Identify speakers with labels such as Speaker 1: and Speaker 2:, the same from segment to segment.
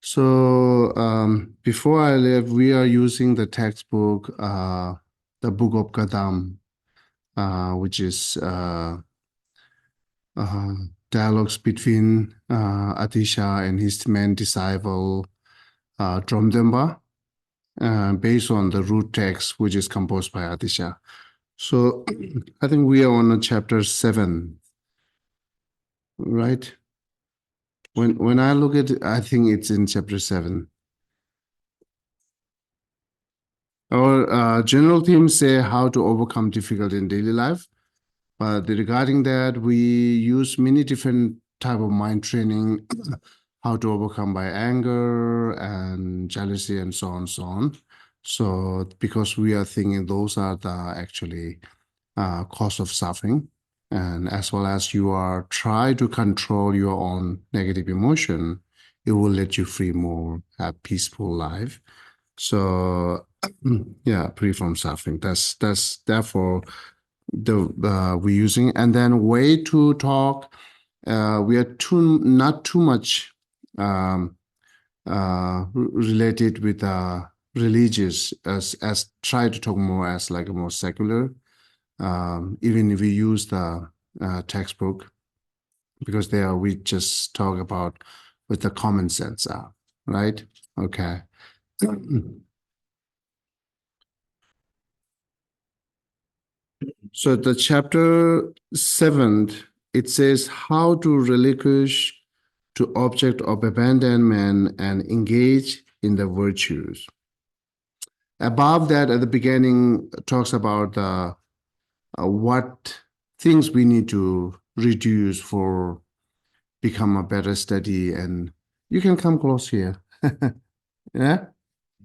Speaker 1: So before I leave, we are using the textbook, the Book of Gadam, which is dialogues between Atisha and his main disciple, Dromdemba, based on the root text, which is composed by Atisha. So I think we are on chapter 7, right? When I look at it, I think it's in chapter 7. Our general themes say how to overcome difficulty in daily life. But regarding that, we use many different type of mind training, how to overcome by anger and jealousy and so on, so on. So because we are thinking those are the actually cause of suffering, and as well as you are try to control your own negative emotion, it will let you free more, have peaceful life. So yeah, free from suffering. That's therefore the we're using. And then way to talk, we are not too much related with religious, as try to talk more as like a more secular. Even if we use the textbook, because there we just talk about with the common sense, right? Okay. So the chapter 7, it says how to relinquish to object of abandonment and engage in the virtues. Above that, at the beginning, talks about what things we need to reduce for become a better study. And you can come close here. Yeah,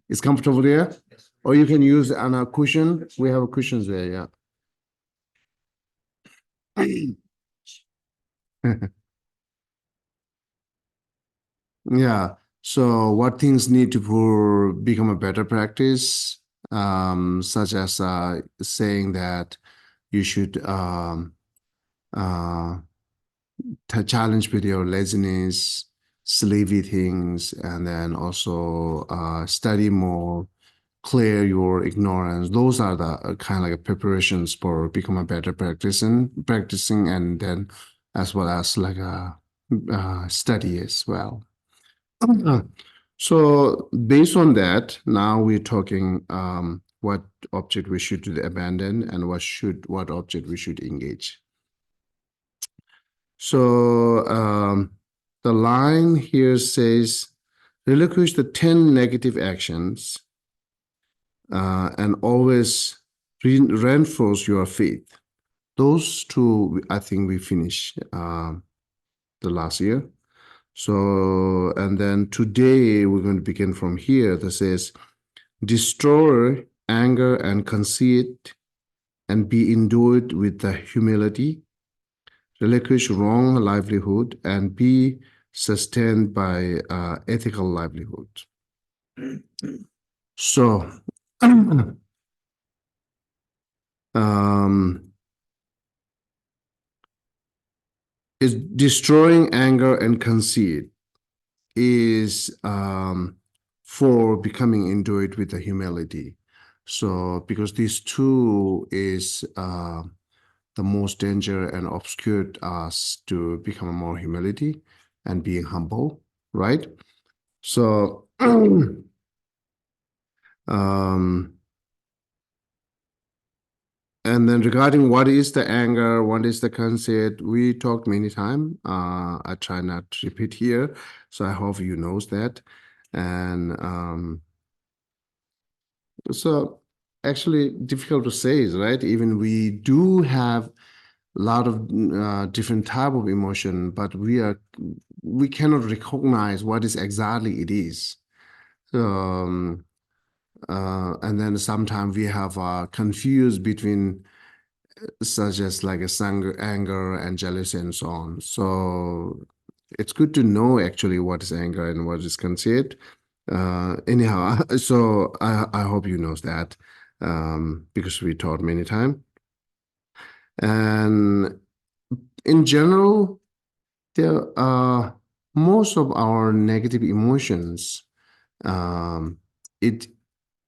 Speaker 1: it's comfortable there. Yes. Or you can use on a cushion. We have cushions there. Yeah. Yeah. So what things need to become a better practice, such as saying that you should uh, challenge with your laziness, sleepy things, and then also study more, clear your ignorance. Those are the kind of like preparations for become a better practicing, and then as well as like a study as well. So based on that, now we're talking what object we should abandon and what object we should engage. So the line here says, relinquish the 10 negative actions and always reinforce your faith. Those two, I think we finished the last year. So, and then today we're going to begin from here that says, destroy anger and conceit and be endued with the humility, relinquish wrong livelihood and be sustained by ethical livelihood. So, is destroying anger and conceit is for becoming endued with the humility. So, because these two is the most danger and obscured us to become more humility and being humble, right? So, and then regarding what is the anger, what is the conceit, we talked many times. I try not to repeat here, so I hope you knows that. And so actually difficult to say, right? Even we do have a lot of different type of emotion, but we cannot recognize what is exactly it is. And then sometimes we have confused between such as like a anger and jealousy and so on. So it's good to know actually what is anger and what is conceit. Anyhow, so I hope you knows that because we taught many times. And in general, there most of our negative emotions, it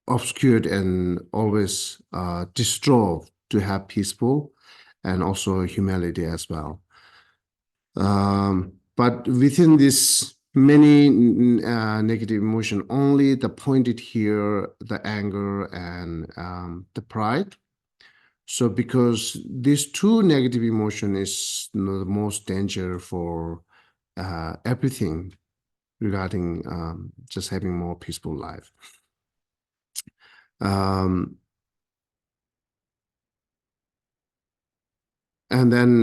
Speaker 1: obscured and always distrove to have peaceful and also humility as well. But within this many negative emotion, only the pointed here, the anger and the pride. So because these two negative emotion is the most danger for everything regarding just having more peaceful life. And then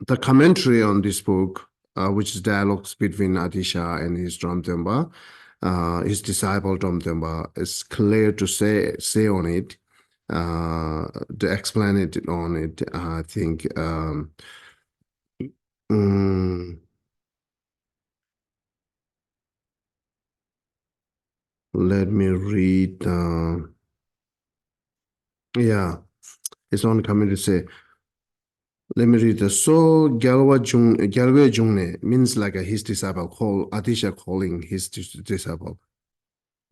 Speaker 1: the commentary on this book, which is dialogues between Adisha and his Dromtemba, his disciple Dromtemba, is clear to say on it, to explain it on it. I think let me read. Yeah, it's on coming to say. Let me read the so Gyalwe Jungne means like his disciple call Adisha calling his disciple.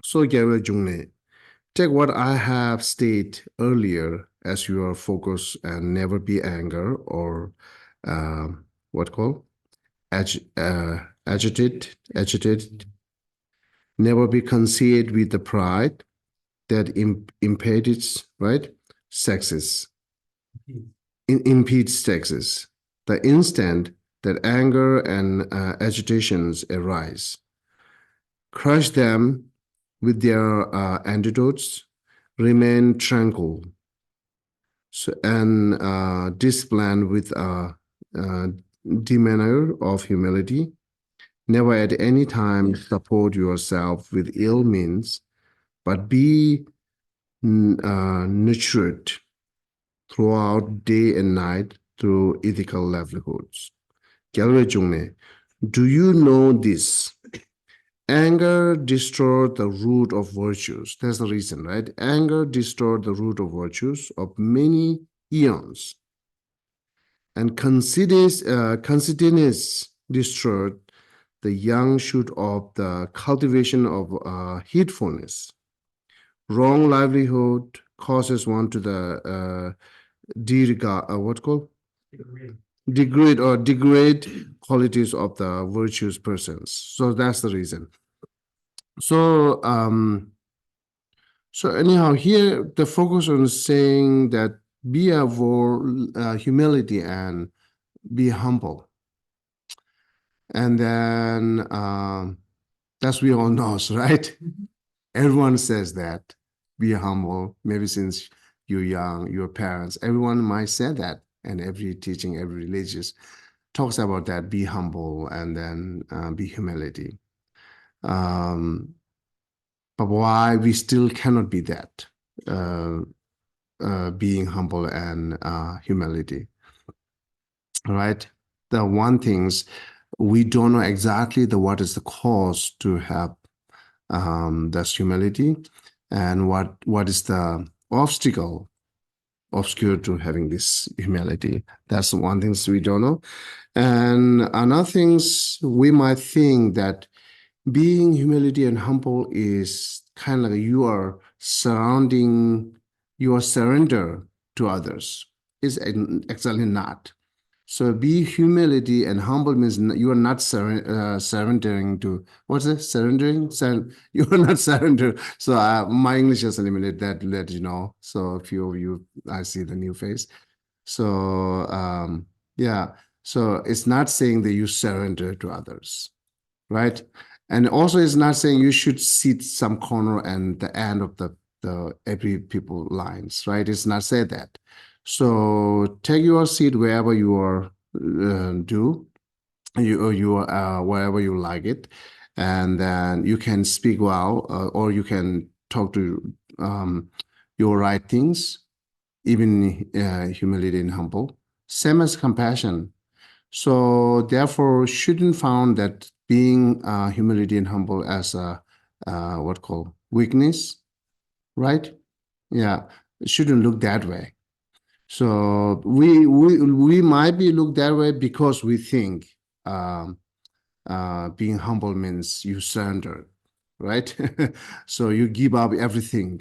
Speaker 1: So Gyalwe Jungne, take what I have stated earlier as your focus and never be anger or what called agitated, never be conceited with the pride that impedes right sexes. Impedes sexes. The instant that anger and agitations arise, crush them with their antidotes, remain tranquil, so, and discipline with a demeanor of humility. Never at any time support yourself with ill means, but be nurtured throughout day and night through ethical livelihoods. Gyalwe Jungne, do you know this? Anger destroyed the root of virtues. That's the reason, right? Anger destroyed the root of virtues of many eons. And conceited destroyed the young shoot of the cultivation of heedfulness. Wrong livelihood causes one to the what called? Degrade qualities of the virtuous persons. So that's the reason. So so anyhow, here the focus on saying that be for humility and be humble, and then that's we all knows, right? Everyone says that be humble. Maybe since you're young, your parents, everyone might say that, and every teaching, every religious talks about that. Be humble, and then be humility. But why we still cannot be that, being humble and humility, right? The one things we don't know exactly what is the cause to have this humility, and what is the obstacle obscure to having this humility. That's the one things we don't know. And another things we might think that being humility and humble is kind of like you are surrender to others. It's actually not. So be humility and humble means you are not surrendering to what's it? Surrendering? You are not surrender. So my English is limited. That let you know. So a few of you, I see the new face. So yeah. So it's not saying that you surrender to others, right? And also, it's not saying you should sit some corner and the end of the every people lines, right? It's not say that. So take your seat wherever you are wherever you like it, and then you can speak well, or you can talk to your right things, even humility and humble. Same as compassion. So therefore, shouldn't found that being humility and humble as a what weakness, right? Yeah, it shouldn't look that way. So we might be looked that way because we think being humble means you surrender, right? So you give up everything,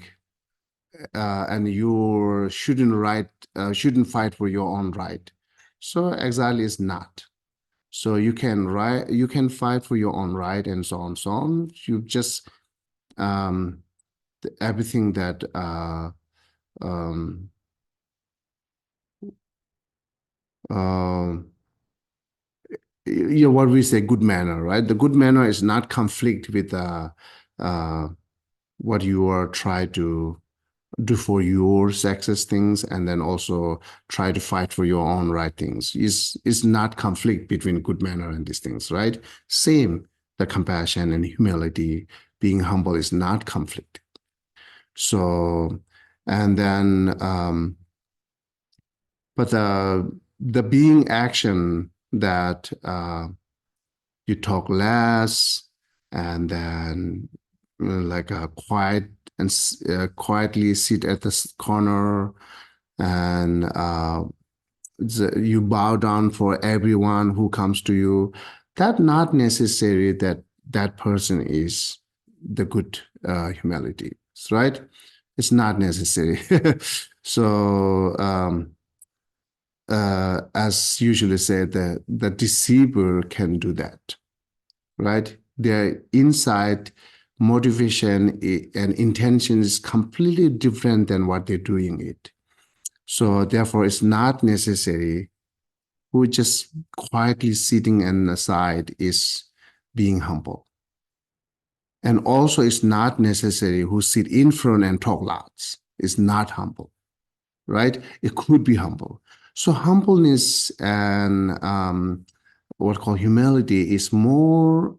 Speaker 1: and you shouldn't fight for your own right. So exile is not. So you can fight for your own right and so on, so on. You just um, everything that um, uh, what we say good manner, right? The good manner is not conflict with uh, what you are trying to do for your success things, and then also try to fight for your own right things. Is not conflict between good manner and these things, right? Same, the compassion and humility, being humble is not conflict. So, and then but the being action that you talk less, and then like a quiet and quietly sit at the corner, and you bow down for everyone who comes to you. That not necessary that that person is the good humility, right? It's not necessary. So as usually said, the deceiver can do that, right? Their inside motivation and intention is completely different than what they're doing it. So therefore, it's not necessary who just quietly sitting and aside is being humble. And also, it's not necessary who sit in front and talk lots is not humble, right? It could be humble. So humbleness and what called humility is more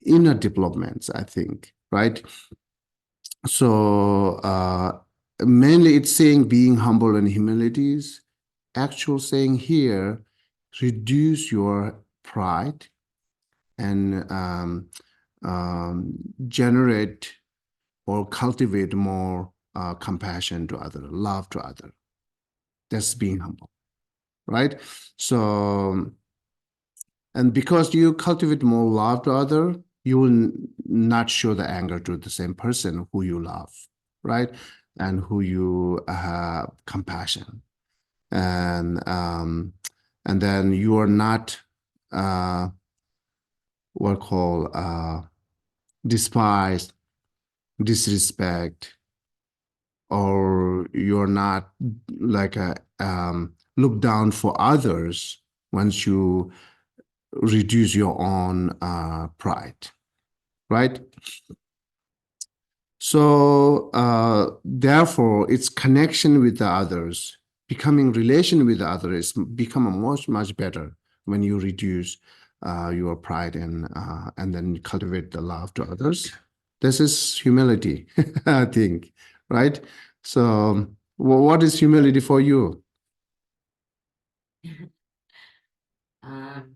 Speaker 1: inner developments, I think, right? So mainly it's saying being humble and humility is actual saying here, reduce your pride and generate or cultivate more compassion to other, love to other. That's being humble, right? So, and because you cultivate more love to other, you will not show the anger to the same person who you love, right? And who you have compassion. And then you are not what called despise, disrespect, or you're not like a look down for others once you reduce your own pride, right? So therefore, its connection with the others, becoming relation with the others, become a much better when you reduce your pride and then cultivate the love to others. This is humility, I think, right? So, what is humility for you?
Speaker 2: Um,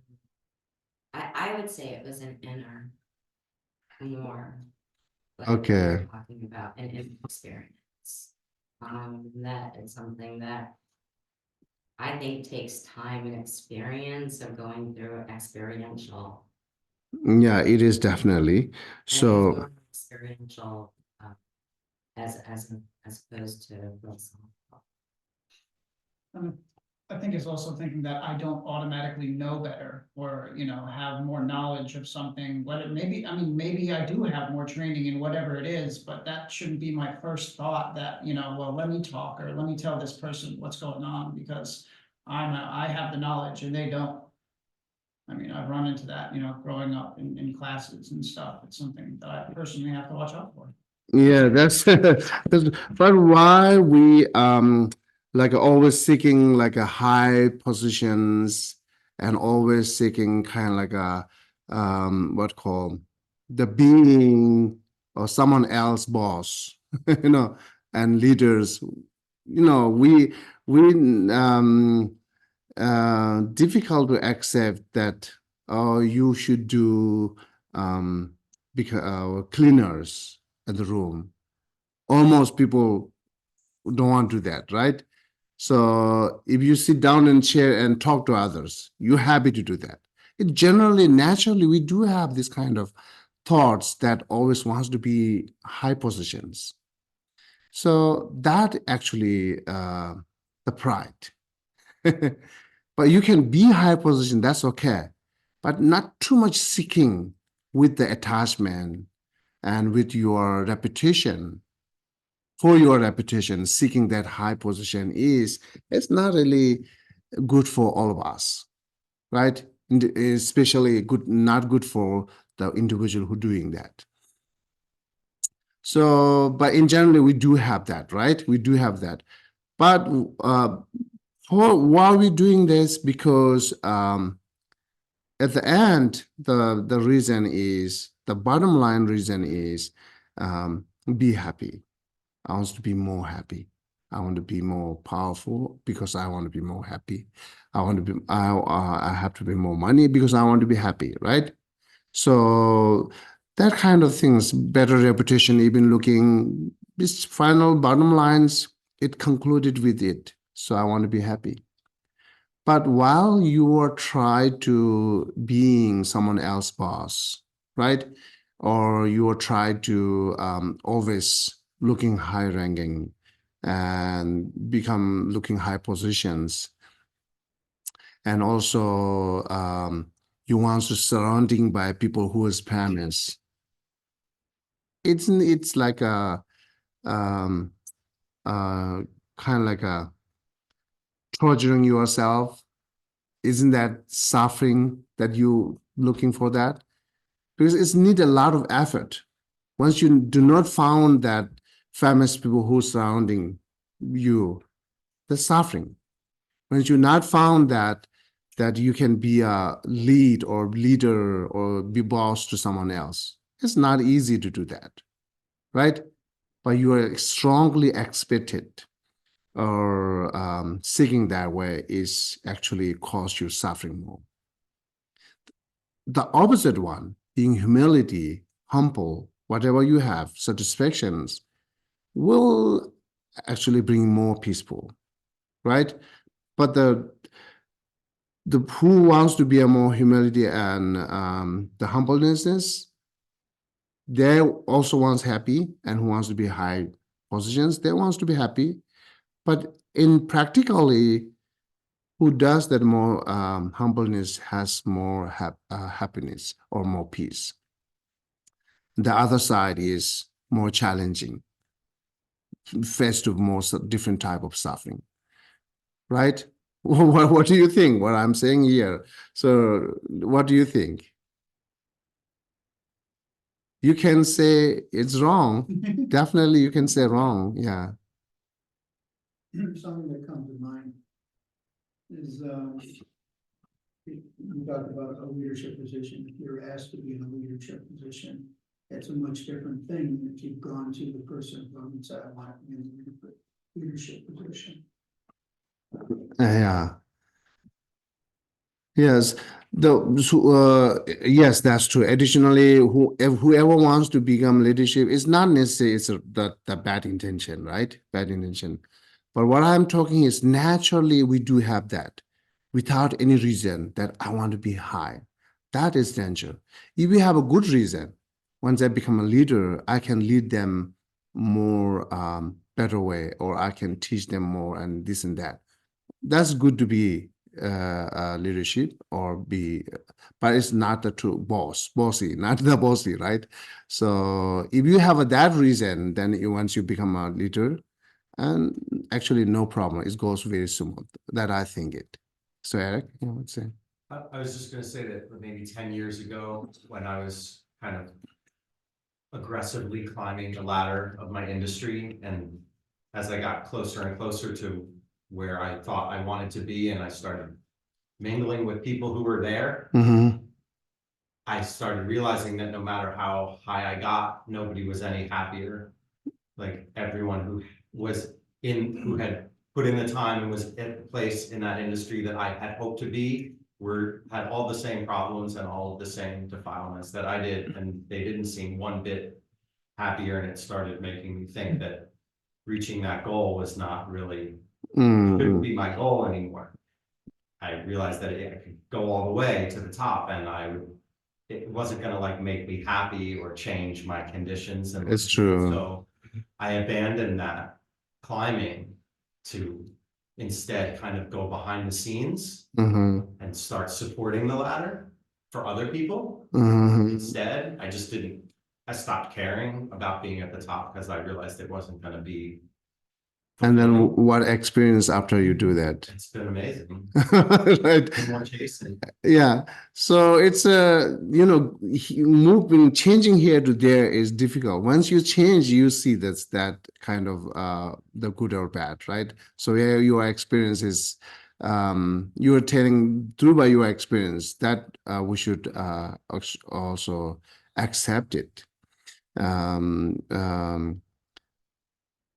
Speaker 2: I would say it was an inner more like what
Speaker 1: Okay.
Speaker 2: you're talking about, an inner experience. That is something that I think takes time and experience of going through experiential,
Speaker 1: Yeah, it is definitely.
Speaker 2: and it's
Speaker 1: So,
Speaker 2: more experiential as opposed to philosophical.
Speaker 3: I think it's also thinking that I don't automatically know better or, have more knowledge of something, but maybe, maybe I do have more training in whatever it is, but that shouldn't be my first thought that, well, let me talk or let me tell this person what's going on because I have the knowledge and they don't. I've run into that, growing up in classes and stuff. It's something that I personally have to watch out for.
Speaker 1: yeah, but why we like always seeking like a high positions and always seeking kind of like a what called the being or someone else boss, you know, and leaders, we difficult to accept that you should do because cleaners in the room. Almost people don't want to do that, right? So if you sit down in chair and talk to others, you're happy to do that. It generally, naturally, we do have this kind of thoughts that always wants to be high positions. So that actually the pride. But you can be high position, that's okay, but not too much seeking with the attachment and with your reputation. For your reputation, seeking that high position it's not really good for all of us, right? Especially good, not good for the individual who doing that. So, but in general, we do have that, right? We do have that. But why are we doing this? Because at the end, the reason is, the bottom line reason is be happy. I want to be more happy. I want to be more powerful because I want to be more happy. I want to be, I have to be more money because I want to be happy, right? So that kind of things, better reputation, even looking, this final bottom lines, it concluded with it. So I want to be happy. But while you are trying to being someone else's boss, right? Or you are trying to always looking high ranking and become looking high positions. And also you want to surrounding by people who is famous. It's like a kind of like a torturing yourself. Isn't that suffering that you looking for that? Because it's need a lot of effort. Once you do not found that famous people who surrounding you, the suffering. Once you not found that you can be a lead or leader or be boss to someone else, it's not easy to do that, right? But you are strongly expected or seeking that way is actually cause you suffering more. The opposite one, being humility, humble, whatever you have, satisfactions, will actually bring more peaceful, right? But the who wants to be a more humility and the humbleness, they also wants happy, and who wants to be high positions, they wants to be happy. But in practically, who does that more humbleness has more happiness or more peace. The other side is more challenging, faced with more different type of suffering, right? What do you think? What I'm saying here. So, what do you think? You can say it's wrong. Definitely, you can say wrong. Yeah.
Speaker 4: Something that comes to mind is you talked about a leadership position. If you're asked to be in a leadership position, that's a much different thing than if you've gone to the person who said, I want to be in a leadership position.
Speaker 1: Yeah. Yes, yes, that's true. Additionally, whoever wants to become leadership is not necessarily it's the bad intention, right? Bad intention. But what I'm talking is naturally we do have that without any reason that I want to be high. That is danger. If we have a good reason, once I become a leader, I can lead them more better way, or I can teach them more and this and that. That's good to be leadership or be, but it's not the true bossy, not the bossy, right? So if you have that reason, then once you become a leader, and actually no problem, it goes very smooth. That I think it. So Eric, you know, say.
Speaker 5: I was just gonna say that maybe 10 years ago, when I was kind of aggressively climbing the ladder of my industry, and as I got closer and closer to where I thought I wanted to be, and I started mingling with people who were there, I started realizing that no matter how high I got, nobody was any happier. Like everyone who had put in the time and was at the place in that industry that I had hoped to be, had all the same problems and all of the same defilements that I did, and they didn't seem one bit happier. And it started making me think that reaching that goal was not really,
Speaker 1: Mm,
Speaker 5: couldn't be my goal anymore. I realized that I could go all the way to the top and it wasn't gonna like make me happy or change my conditions. And
Speaker 1: it's true.
Speaker 5: so I abandoned that climbing to instead kind of go behind the scenes
Speaker 1: Mhm,
Speaker 5: and start supporting the ladder for other people.
Speaker 1: mhm.
Speaker 5: Instead, I stopped caring about being at the top because I realized it wasn't gonna be.
Speaker 1: And then
Speaker 5: fulfilling.
Speaker 1: what experience after you do that?
Speaker 5: It's been amazing.
Speaker 1: Right.
Speaker 5: No more chasing.
Speaker 1: Yeah. So it's moving, changing here to there is difficult. Once you change, you see that's that kind of the good or bad, right? So yeah, your experience is you are telling through by your experience that we should also accept it. Um, um,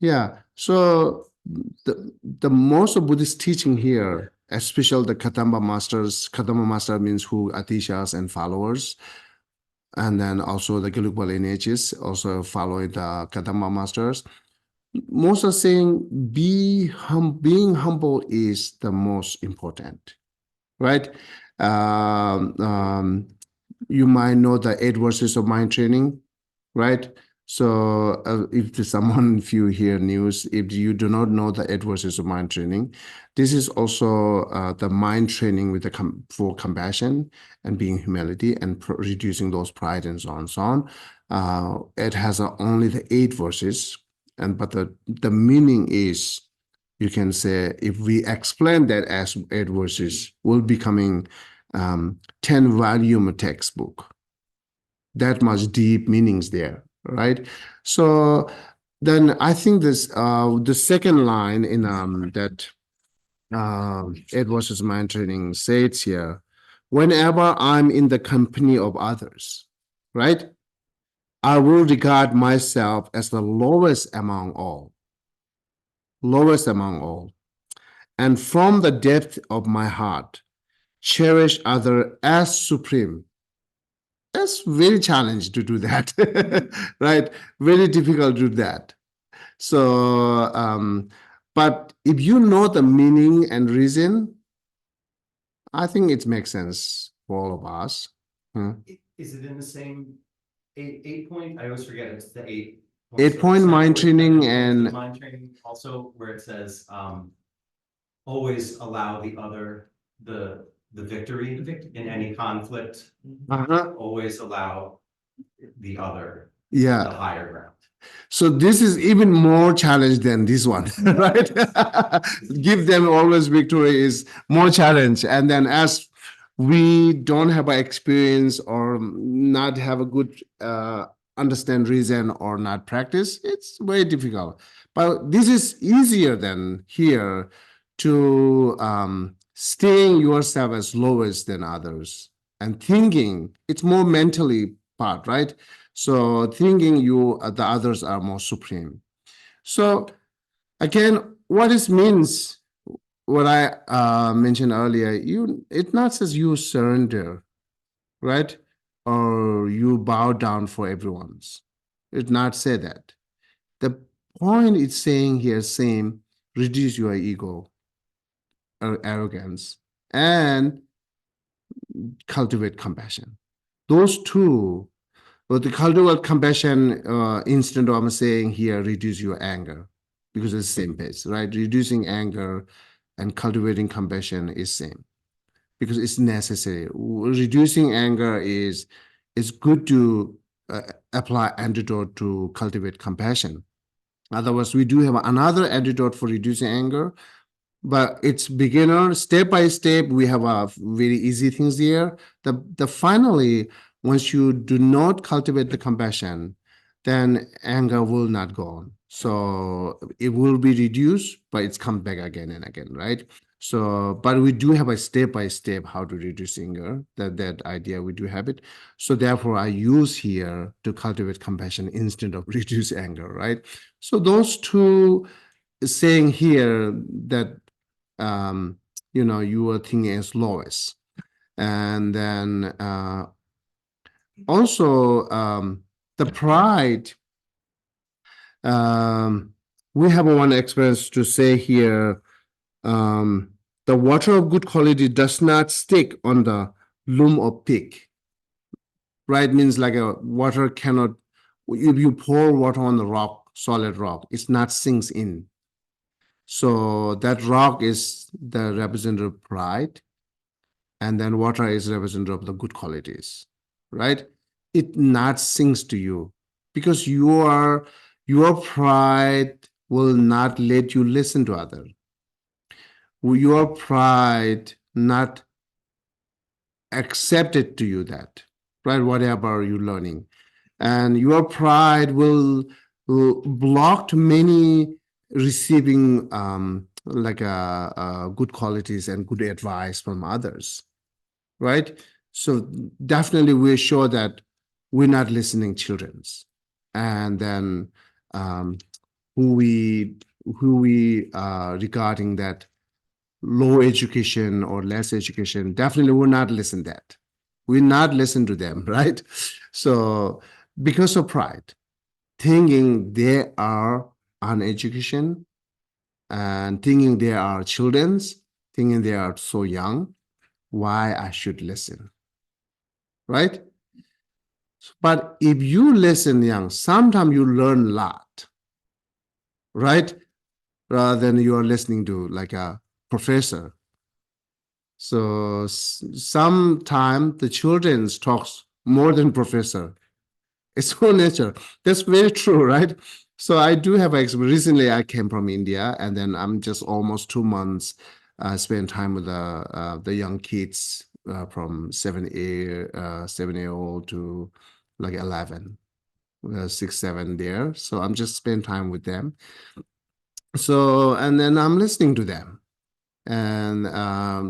Speaker 1: yeah. So the most of Buddhist teaching here, especially the Kadamba masters, Kadamba master means who Atishas and followers, and then also the Gelugpa lineages also following the Kadamba masters. Most are saying being humble is the most important, right? Um, um, you might know the 8 verses of mind training, right? So if there's someone, if you hear news, if you do not know the 8 verses of mind training, this is also the mind training with for compassion and being humility and reducing those pride and so on and so on. It has only the 8 verses, but the meaning is, you can say, if we explain that as 8 verses, will becoming 10-volume textbook. That much deep meanings there, right? So then I think this the second line in that 8 verses mind training says here, whenever I'm in the company of others, right? I will regard myself as the lowest among all. Lowest among all. And from the depth of my heart, cherish other as supreme. That's very challenging to do that, right? Very difficult to do that. So, but if you know the meaning and reason, I think it makes sense for all of us.
Speaker 5: Is it in the same eight point? I always forget it's the 8
Speaker 1: 8-point mind training and
Speaker 5: mind training also where it says, always allow the other, the victory in any conflict, always allow the other, the
Speaker 1: yeah.
Speaker 5: higher ground.
Speaker 1: So this is even more challenge than this one, right? Give them always victory is more challenge. And then as we don't have an experience or not have a good understand reason or not practice, it's very difficult. But this is easier than here to staying yourself as lowest than others and thinking it's more mentally part, right? So thinking the others are more supreme. So again, what this means, what I mentioned earlier, it not says you surrender, right? Or you bow down for everyone's. It not say that. The point it's saying here, same, reduce your ego or arrogance and cultivate compassion. Those two. But the cultivate compassion, instead of I'm saying here, reduce your anger, because it's the same pace, right? Reducing anger and cultivating compassion is same, because it's necessary. Reducing anger is good to apply antidote to cultivate compassion. Otherwise, we do have another antidote for reducing anger, but it's beginner step by step. We have a very easy things here. The finally, once you do not cultivate the compassion, then anger will not go on. So it will be reduced, but it's come back again and again, right? So, but we do have a step by step how to reduce anger. That idea we do have it. So therefore, I use here to cultivate compassion instead of reduce anger, right? So those two saying here that you are thinking as lowest. And then also the pride, we have one experience to say here. The water of good quality does not stick on the loom of pig. Right? Means like a water cannot, if you pour water on the rock, solid rock, it's not sinks in. So that rock is the representative of pride, and then water is representative of the good qualities, right? It not sinks to you because your pride will not let you listen to other. Your pride not accept it to you that, right? Whatever you're learning, and your pride will block many receiving like good qualities and good advice from others, right? So definitely we're sure that we're not listening children's, and then who we regarding that low education or less education, definitely we're not listen that. We not listen to them, right? So because of pride, thinking they are uneducation and thinking they are children's, thinking they are so young, why I should listen, right? But if you listen young, sometimes you learn a lot, right? Rather than you are listening to like a professor. So sometimes the children talks more than professor. It's whole nature. That's very true, right? So I do have experience. Recently, I came from India, and then I'm just almost 2 months spend time with the young kids from 7 year old to like 11, 6, 7 there. So I'm just spend time with them. So and then I'm listening to them and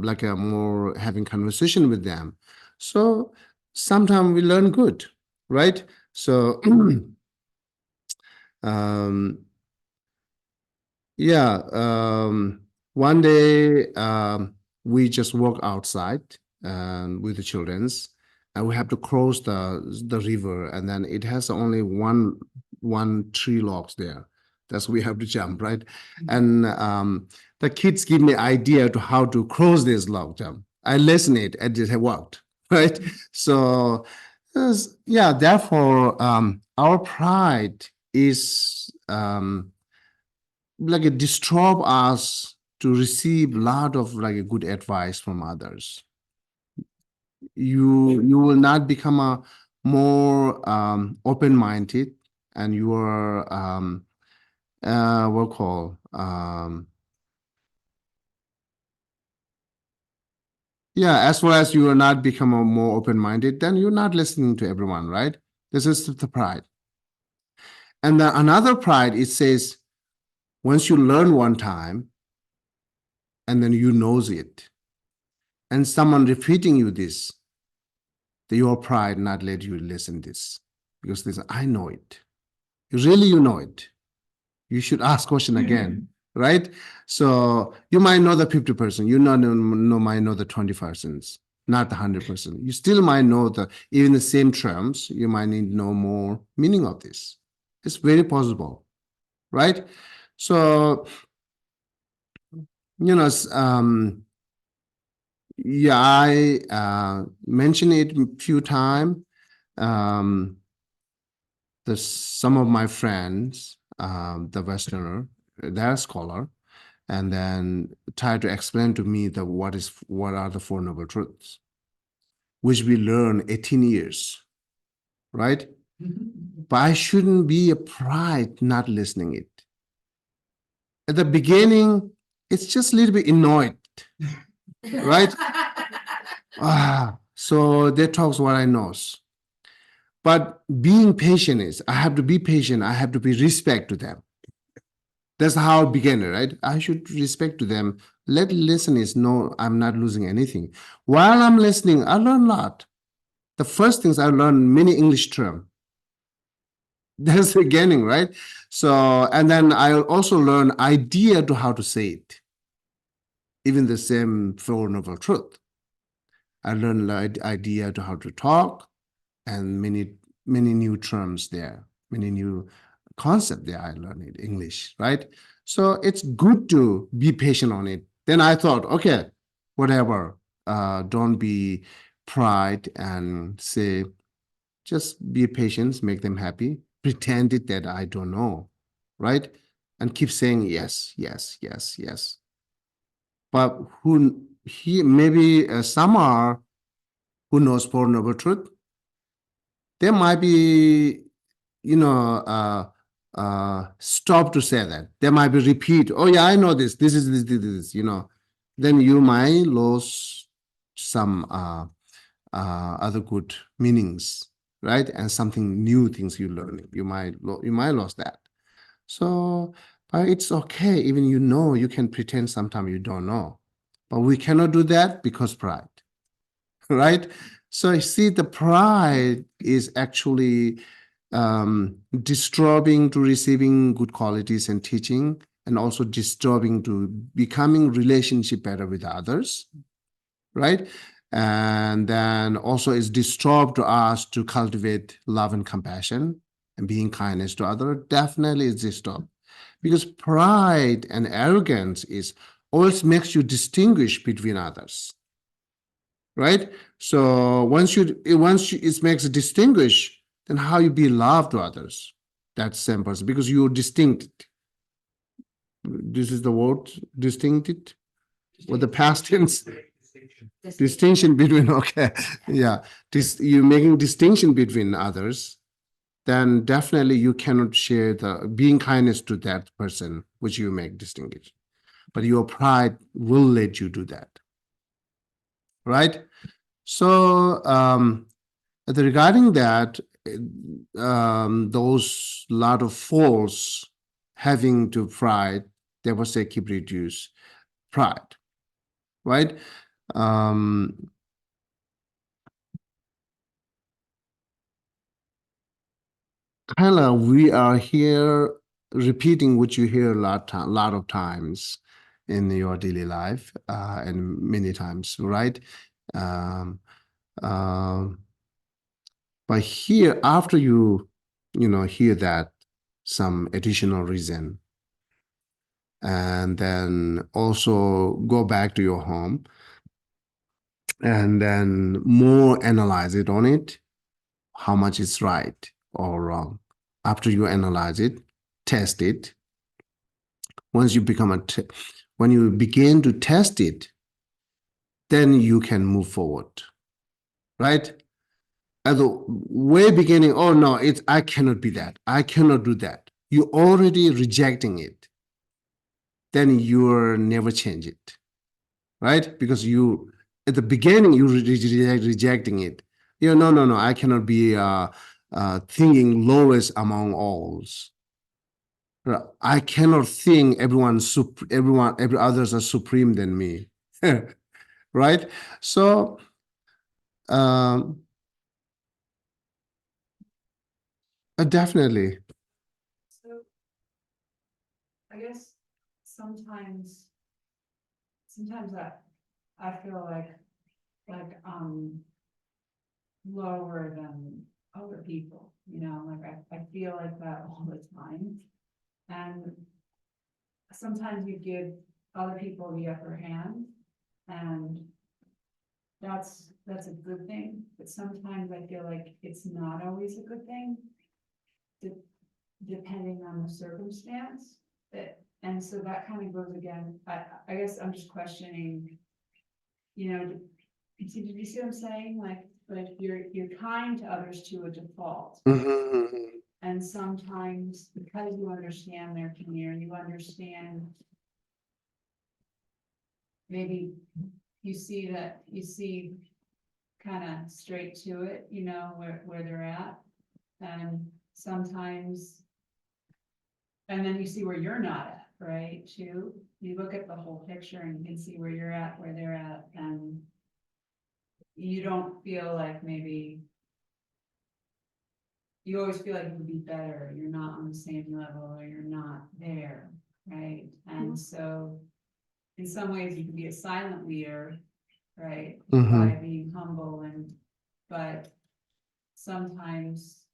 Speaker 1: like a more having conversation with them. So sometimes we learn good, right? So yeah, one day we just walk outside with the childrens, and we have to cross the river, and then it has only one tree logs there. That's we have to jump, right? And the kids give me idea to how to cross this log jump. I listen it and it worked, right? So yeah, therefore our pride is like it disturb us to receive a lot of like good advice from others. You will not become a more open-minded, and you are what call yeah, as far as you are not become a more open-minded, then you're not listening to everyone, right? This is the pride. And then another pride, it says once you learn one time and then you knows it, and someone repeating you this, your pride not let you listen this, because this I know it. Really, you know it. You should ask question again, right? So you might know the 50%, you might know the 20%, not the 100%. You still might know even the same terms. You might need to know more meaning of this. It's very possible, right? So you know, yeah, I mentioned it a few times. Some of my friends, the Westerner, they're a scholar, and then try to explain to me what are the Four Noble Truths, which we learn 18 years, right? But I shouldn't be a pride not listening it. At the beginning, it's just a little bit annoyed, right? So they talk what I know. But being patient is, I have to be patient. I have to be respect to them. That's how I began, right? I should respect to them. Let listen is no, I'm not losing anything. While I'm listening, I learn a lot. The first things I learned many English term. That's the beginning, right? So, and then I also learn idea to how to say it. Even the same Four Noble Truth. I learned the idea to how to talk, and many new terms there, many new concept that I learned in English, right? So it's good to be patient on it. Then I thought, okay, whatever, don't be pride and say, just be patient, make them happy, pretend it that I don't know, right? And keep saying yes, yes, yes, yes. But maybe some are who knows Four Noble Truth. There might be, stop to say that. There might be repeat, oh yeah, I know this, this is this, then you might lose some other good meanings, right? And something new things you learn. You might lose that. So, but it's okay. Even you can pretend sometimes you don't know. But we cannot do that because pride, right? So you see, the pride is actually disturbing to receiving good qualities and teaching, and also disturbing to becoming relationship better with others, right? And then also is disturbed to us to cultivate love and compassion and being kindness to others. Definitely is disturbed, because pride and arrogance is always makes you distinguish between others, right? So once it makes a distinguish, then how you be loved to others, that same person, because you're distinct. This is the word, distincted, with the past tense. Distinction between, okay, yeah, you're making distinction between others, then definitely you cannot share the being kindness to that person which you make distinguish. But your pride will let you do that, right? So regarding that, those lot of faults having to pride, they will say keep reduce pride, right? Kind of we are here repeating what you hear a lot of times in your daily life, and many times, right? Um, but here, after you hear that, some additional reason, and then also go back to your home and then more analyze it on it, how much is right or wrong. After you analyze it, test it. Once you when you begin to test it, then you can move forward, right? At the way beginning, oh no, I cannot be that. I cannot do that. You're already rejecting it. Then you're never change it, right? Because at the beginning, you rejecting it. No, I cannot be thinking lowest among alls. I cannot think every others are supreme than me, right? So, definitely.
Speaker 6: So I guess sometimes I feel like lower than other people, like I feel like that all the time. And sometimes you give other people the upper hand, and that's a good thing, but sometimes I feel like it's not always a good thing. Depending on the circumstance, and so that kind of goes again, I guess I'm just questioning, did you see what I'm saying? Like you're kind to others to a default.
Speaker 1: Mhm.
Speaker 6: And sometimes because you understand their care, you understand, maybe you see kind of straight to it, where they're at. And sometimes, and then you see where you're not at, right, too. You look at the whole picture and you can see where you're at, where they're at, and you don't feel like maybe, you always feel like you could be better, you're not on the same level, or you're not there, right? And so in some ways you can be a silent leader, right? By being humble, but sometimes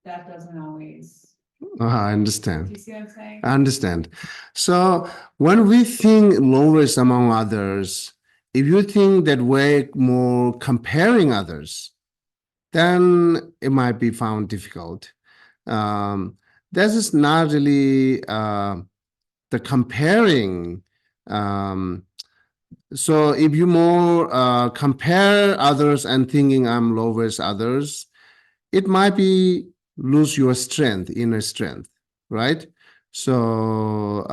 Speaker 6: that doesn't always
Speaker 1: I
Speaker 6: Do
Speaker 1: understand.
Speaker 6: you see what I'm saying?
Speaker 1: I understand. So when we think lowest among others, if you think that we're more comparing others, then it might be found difficult. This is not really the comparing. Um, so if you more compare others and thinking I'm lowest others, it might be lose your strength, inner strength, right? So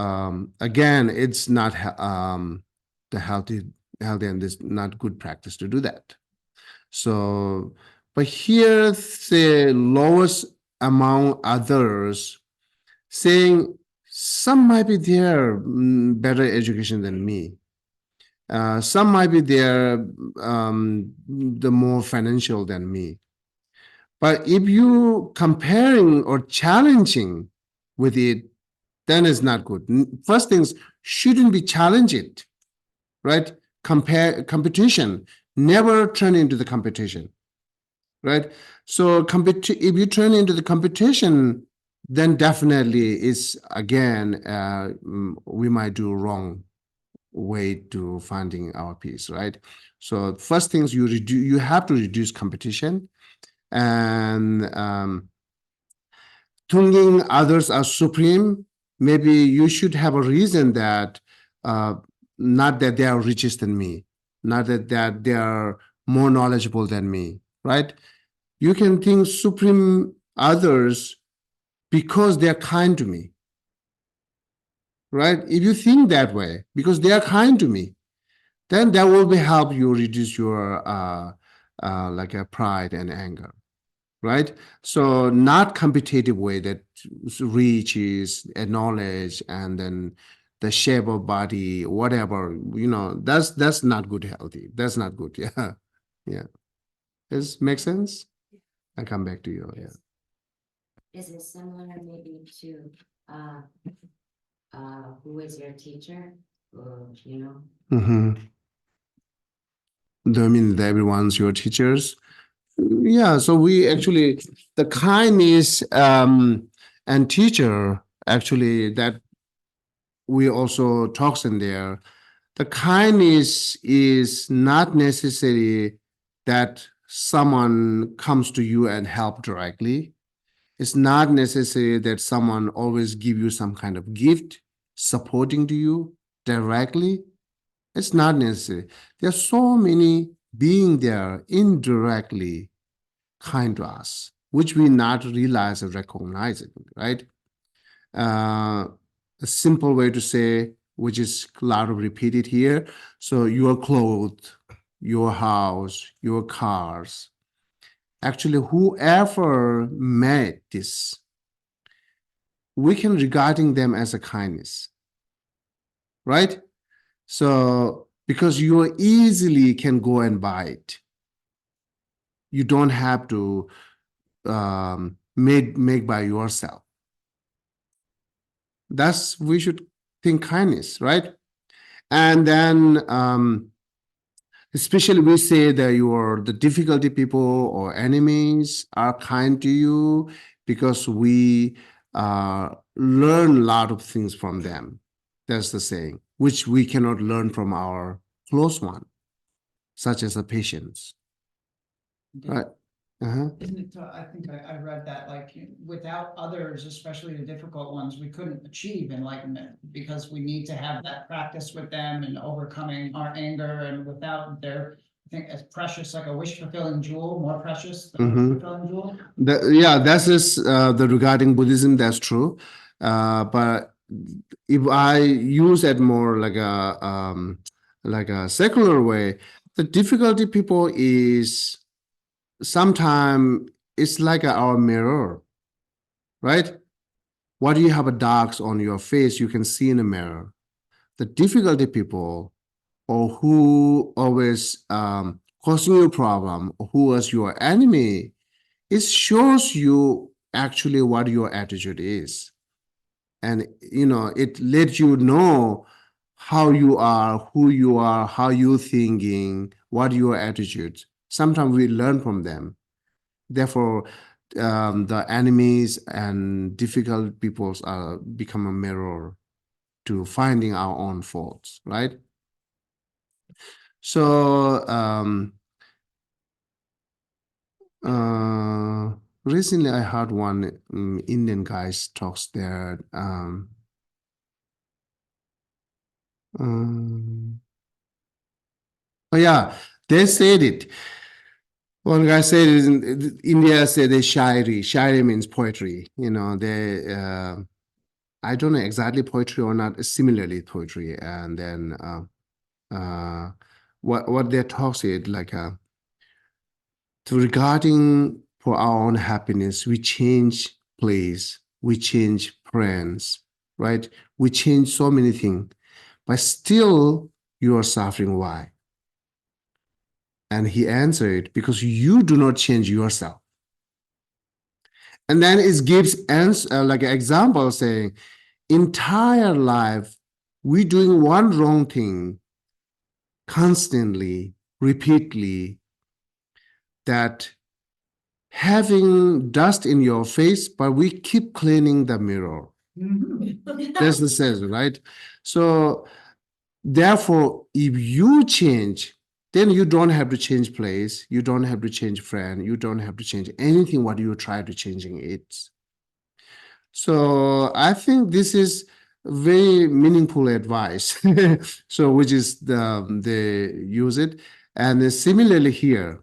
Speaker 1: again, it's not the healthy and it's not good practice to do that. So, but here the lowest among others, saying some might be there better education than me. Some might be there the more financial than me. But if you comparing or challenging with it, then it's not good. First things shouldn't be challenged, right? Competition never turn into the competition, right? So if you turn into the competition, then definitely it's again we might do wrong way to finding our peace, right? So first things you have to reduce competition and thinking others are supreme. Maybe you should have a reason that not that they are richest than me, not that they are more knowledgeable than me, right? You can think supreme others because they are kind to me, right? If you think that way, because they are kind to me, then that will be help you reduce your like a pride and anger, right? So not competitive way that reaches knowledge and then the shape of body, whatever, that's not good healthy. That's not good. Yeah. Yeah. Does make sense? I come back to you. Yeah.
Speaker 2: Is it similar maybe to, who is your teacher? Or,
Speaker 1: Mm-hmm. Do you mean that everyone's your teachers? Yeah, so we actually the kindness and teacher actually that we also talks in there. The kindness is not necessary that someone comes to you and help directly. It's not necessary that someone always give you some kind of gift supporting to you directly. It's not necessary. There are so many being there indirectly kind to us, which we not realize or recognize it, right? A simple way to say, which is a lot of repeated here. So your clothes, your house, your cars. Actually, whoever made this, we can regarding them as a kindness, right? So because you easily can go and buy it, you don't have to make by yourself. That's we should think kindness, right? And then especially we say that the difficulty people or enemies are kind to you because we learn a lot of things from them. That's the saying, which we cannot learn from our close one, such as the patience, right? Uh-huh.
Speaker 3: Isn't it, I think I read that, like, without others, especially the difficult ones, we couldn't achieve enlightenment. Because we need to have that practice with them and overcoming our anger, and without their, I think as precious, like a wish fulfilling jewel, more precious than a wish fulfilling jewel.
Speaker 1: Yeah, that is the regarding Buddhism, that's true. But if I use it more like a secular way, the difficulty people is sometimes it's like our mirror, right? What do you have a darks on your face? You can see in a mirror. The difficulty people or who always causing you a problem, or who is your enemy, it shows you actually what your attitude is. And it lets you know how you are, who you are, how you thinking, what your attitude. Sometimes we learn from them. Therefore, the enemies and difficult peoples are become a mirror to finding our own faults, right? So recently I heard one Indian guys talks there. Oh yeah, they said it. One guy said it in India said they shairi. Shairi means poetry. You know, they I don't know exactly poetry or not, similarly poetry. And then what their talks is like to regarding for our own happiness, we change place, we change friends, right? We change so many things, but still you are suffering. Why? And he answered, because you do not change yourself. And then it gives answer, like an example saying, entire life, we doing one wrong thing constantly, repeatedly, that having dust in your face, but we keep cleaning the mirror. That's the sense, right? So therefore, if you change, then you don't have to change place, you don't have to change friend, you don't have to change anything what you try to changing it. So I think this is very meaningful advice. So which is they use it. And then similarly here,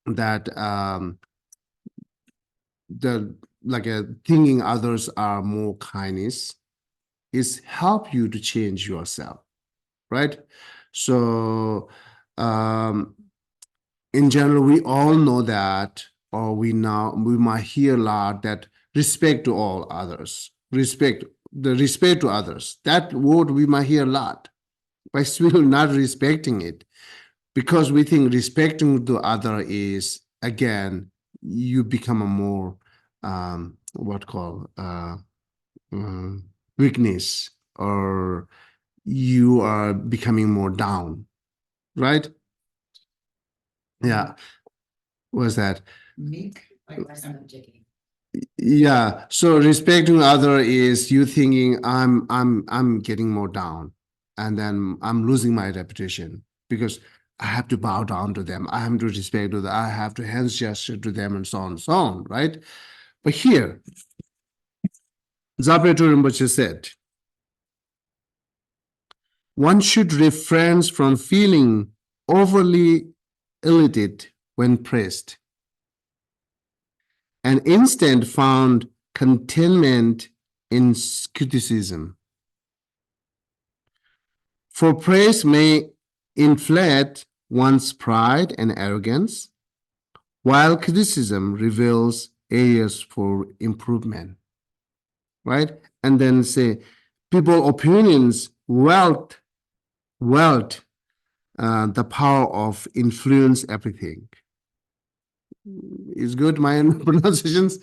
Speaker 1: that the like thinking others are more kindness is help you to change yourself, right? So in general, we all know that, or we might hear a lot that respect to all others, respect to others. That word we might hear a lot, but still not respecting it, because we think respecting the other is, again, you become a more what called weakness, or you are becoming more down, right? Yeah. What's that?
Speaker 3: Meek.
Speaker 1: Yeah. So respecting other is you thinking I'm getting more down, and then I'm losing my reputation because I have to bow down to them. I have to respect to them. I have to hands gesture to them, and so on, right? But here, Zapetu Rinpoche said, one should refrain from feeling overly elated when praised, and instead found contentment in criticism. For praise may inflate one's pride and arrogance, while criticism reveals areas for improvement, right? And then say, people opinions, wealth, the power of influence everything. Is good my pronunciations?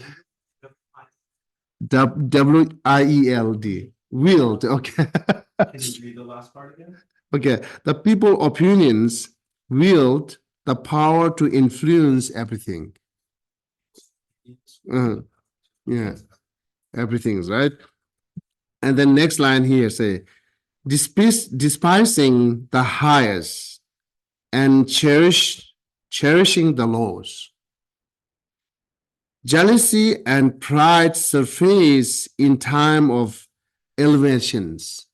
Speaker 1: W-I-E-L-D. Wield, okay.
Speaker 5: Can you read the last part again?
Speaker 1: Okay, the people opinions wield the power to influence everything. Yeah, everything's right. And then next line here say, despising the highest and cherishing the lows. Jealousy and pride surface in time of elevations.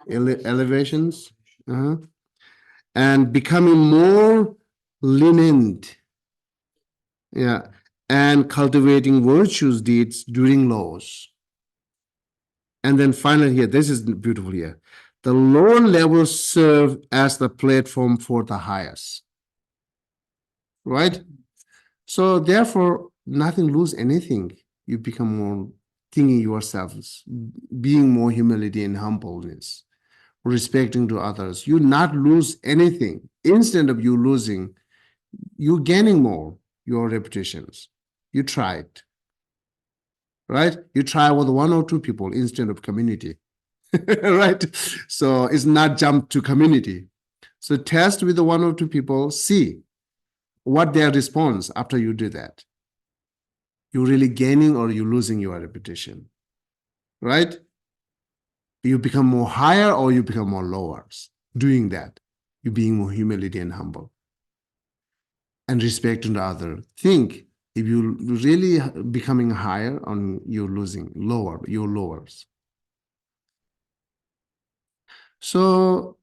Speaker 1: Elevations. And becoming more lenient. Yeah. And cultivating virtues deeds during lows. And then finally here, this is beautiful here. The lower levels serve as the platform for the highest. Right? So therefore, nothing lose anything. You become more thinking yourselves, being more humility and humbleness, respecting to others. You not lose anything. Instead of you losing, you gaining more, your reputations. You try it. Right? You try with one or two people instead of community. Right? So it's not jump to community. So test with the one or two people, see what their response after you do that. You're really gaining or you're losing your reputation, right? You become more higher or you become more lower doing that. You're being more humility and humble and respect to the other. Think if you really becoming higher on you're losing lower, you're lowers. So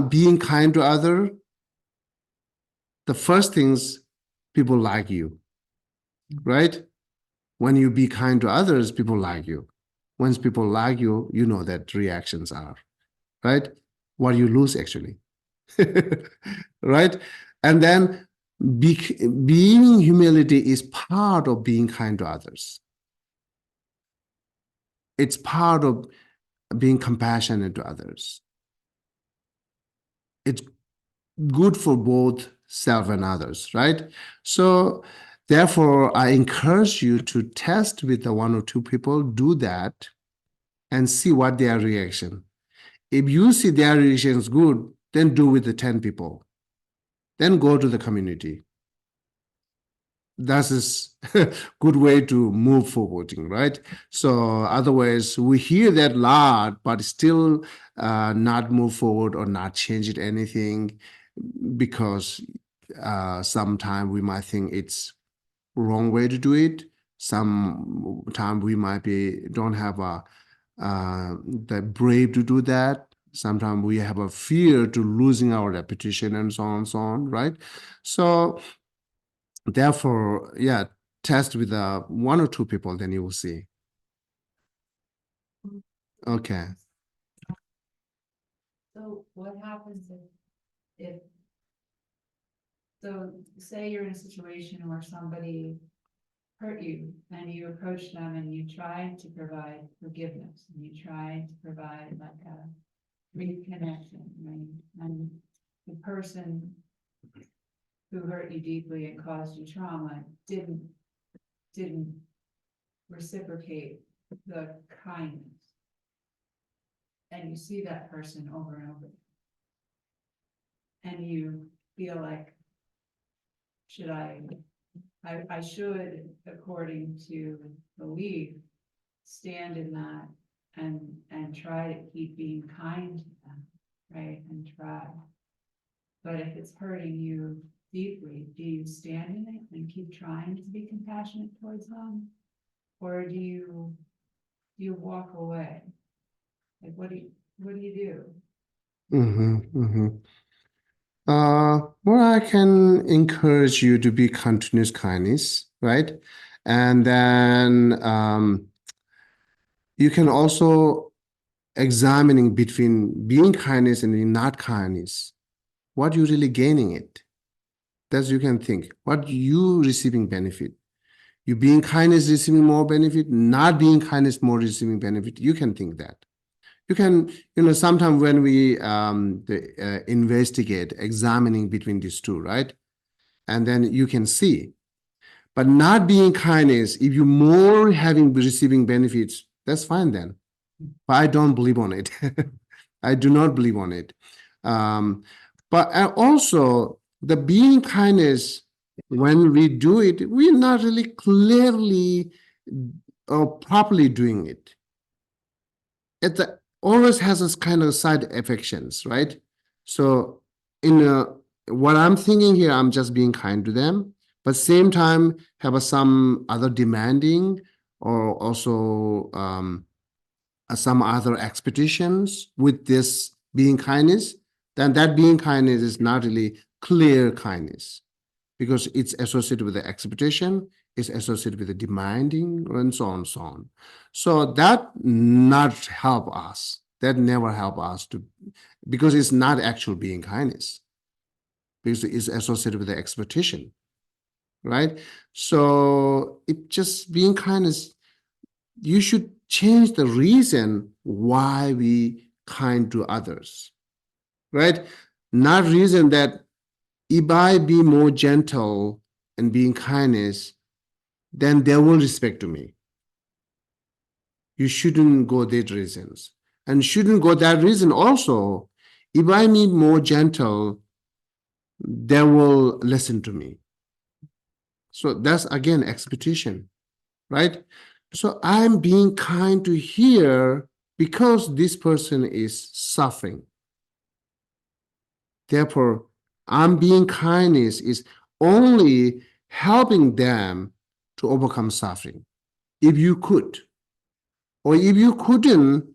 Speaker 1: being kind to other, the first things people like you, right? When you be kind to others, people like you. Once people like you, you know that reactions are, right? What you lose actually, right? And then being humility is part of being kind to others. It's part of being compassionate to others. It's good for both self and others, right? So therefore, I encourage you to test with the 1 or 2 people, do that and see what their reaction. If you see their reaction is good, then do with the 10 people. Then go to the community. That is a good way to move forwarding, right? So otherwise, we hear that lot, but still not move forward or not change it anything because sometime we might think it's wrong way to do it. Sometime we might don't have the brave to do that. Sometimes we have a fear to losing our reputation and so on, right? So therefore, yeah, test with 1 or 2 people, then you will see. Okay.
Speaker 6: So what happens if, so say you're in a situation where somebody hurt you and you approach them and you try to provide forgiveness and you try to provide like a reconnection, right? And the person who hurt you deeply and caused you trauma didn't reciprocate the kindness. And you see that person over and over. And you feel like, I should, according to belief, stand in that and try to keep being kind to them, right? And try. But if it's hurting you deeply, do you stand in it and keep trying to be compassionate towards them? Or do you walk away? Like, what do you do?
Speaker 1: Well, I can encourage you to be continuous kindness, right? And then you can also examining between being kindness and not kindness. What you really gaining it? That you can think. What you receiving benefit? You being kindness receiving more benefit, not being kindness more receiving benefit. You can think that. You can, sometimes when we investigate, examining between these two, right? And then you can see. But not being kindness, if you more having receiving benefits, that's fine then. But I don't believe on it. I do not believe on it. But also the being kindness, when we do it, we're not really clearly or properly doing it. It always has this kind of side affections, right? So what I'm thinking here, I'm just being kind to them, but same time have some other demanding or also some other expectations with this being kindness, then that being kindness is not really clear kindness because it's associated with the expectation, it's associated with the demanding, and so on and so on. So that not help us. That never help us to, because it's not actual being kindness, because it's associated with the expectation, right? So it just being kindness, you should change the reason why we kind to others, right? Not reason that if I be more gentle and being kindness, then they will respect to me. You shouldn't go that reasons. And shouldn't go that reason also. If I be more gentle, they will listen to me. So that's again expectation, right? So I'm being kind to here because this person is suffering. Therefore, I'm being kindness is only helping them to overcome suffering. If you could, or if you couldn't,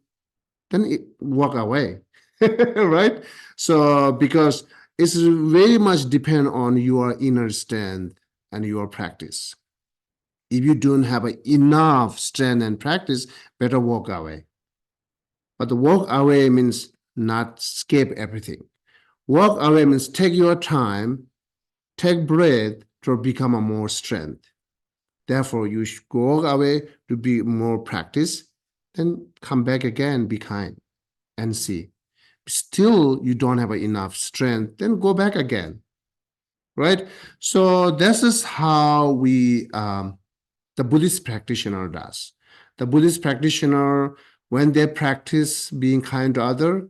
Speaker 1: then walk away, right? So because it's very much depend on your inner strength and your practice. If you don't have enough strength and practice, better walk away. But the walk away means not escape everything. Walk away means take your time, take breath to become a more strength. Therefore, you should go away to be more practice, then come back again, be kind and see. Still, you don't have enough strength, then go back again, right? So this is how the Buddhist practitioner does. The Buddhist practitioner, when they practice being kind to other,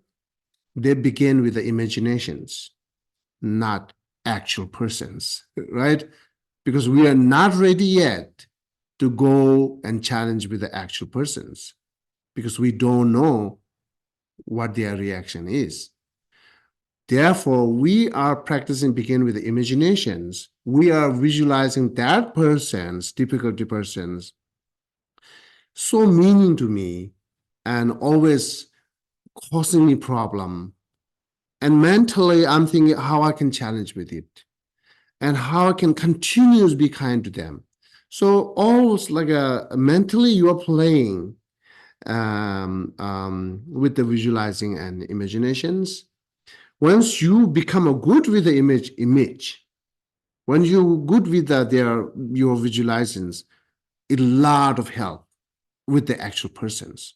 Speaker 1: they begin with the imaginations, not actual persons, right? Because we are not ready yet to go and challenge with the actual persons because we don't know what their reaction is. Therefore, we are practicing begin with the imaginations. We are visualizing that person's difficulty persons so meaning to me and always causing me problem. And mentally, I'm thinking how I can challenge with it and how I can continue to be kind to them. So always like mentally you are playing with the visualizing and imaginations. Once you become a good with the image, when you good with your visualizations, a lot of help with the actual persons.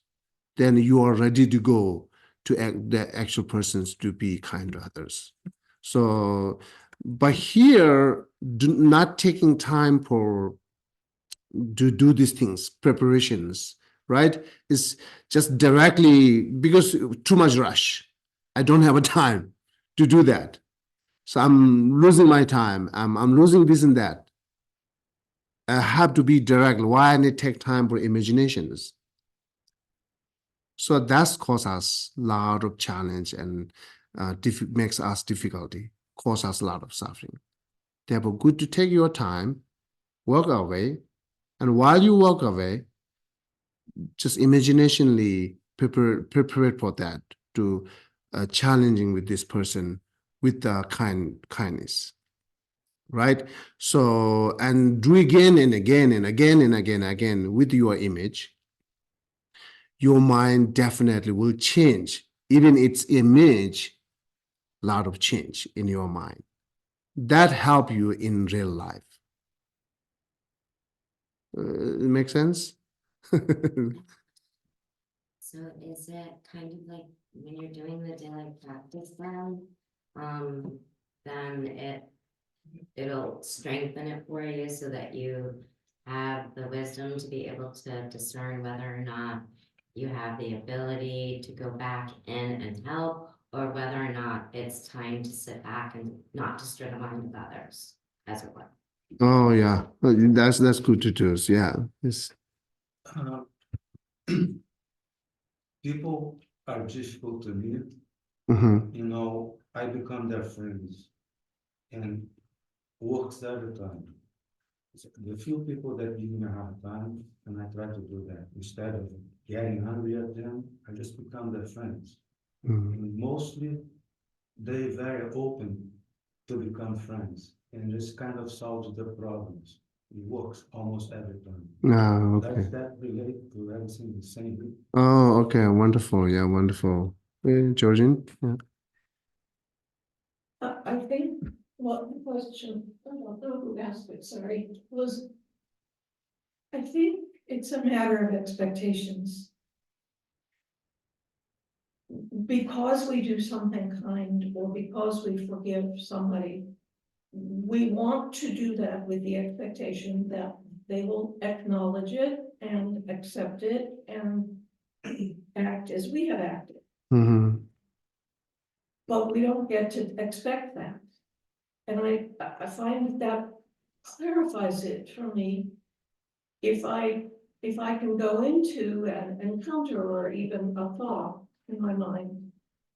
Speaker 1: Then you are ready to go to the actual persons to be kind to others. So, but here, not taking time to do these things, preparations, right? It's just directly because too much rush. I don't have a time to do that. So I'm losing my time. I'm losing this and that. I have to be direct. Why I need to take time for imaginations? So that's cause us a lot of challenge and makes us difficulty, cause us a lot of suffering. Therefore, good to take your time, walk away, and while you walk away, just imaginationally prepare for that to challenging with this person with the kindness, right? So and do again and again and again and again and again with your image. Your mind definitely will change. Even its image, a lot of change in your mind. That help you in real life. It makes sense?
Speaker 2: So is it kind of like when you're doing the daily practice then it'll strengthen it for you so that you have the wisdom to be able to discern whether or not you have the ability to go back in and help, or whether or not it's time to sit back and not disturb the mind of others, as it were.
Speaker 1: Oh yeah, that's good to do. Yeah, it's,
Speaker 7: Uh, People are difficult to meet,
Speaker 1: mhm.
Speaker 7: I become their friends and works every time. The few people that give me a hard time, and I try to do that, instead of getting angry at them, I just become their friends.
Speaker 1: Mhm.
Speaker 7: And mostly, they very open to become friends, and this kind of solves the problems. It works almost every time.
Speaker 1: Ah,
Speaker 7: Does
Speaker 1: okay.
Speaker 7: that relate to everything the same way?
Speaker 1: Oh, okay, wonderful. Yeah, wonderful. Georgine? Yeah.
Speaker 8: I think what the question, I don't know who asked it, sorry, was. I think it's a matter of expectations. Because we do something kind or because we forgive somebody, we want to do that with the expectation that they will acknowledge it and accept it and act as we have acted.
Speaker 1: Mm-hmm.
Speaker 8: But we don't get to expect that. And I find that clarifies it for me. If I can go into an encounter or even a thought in my mind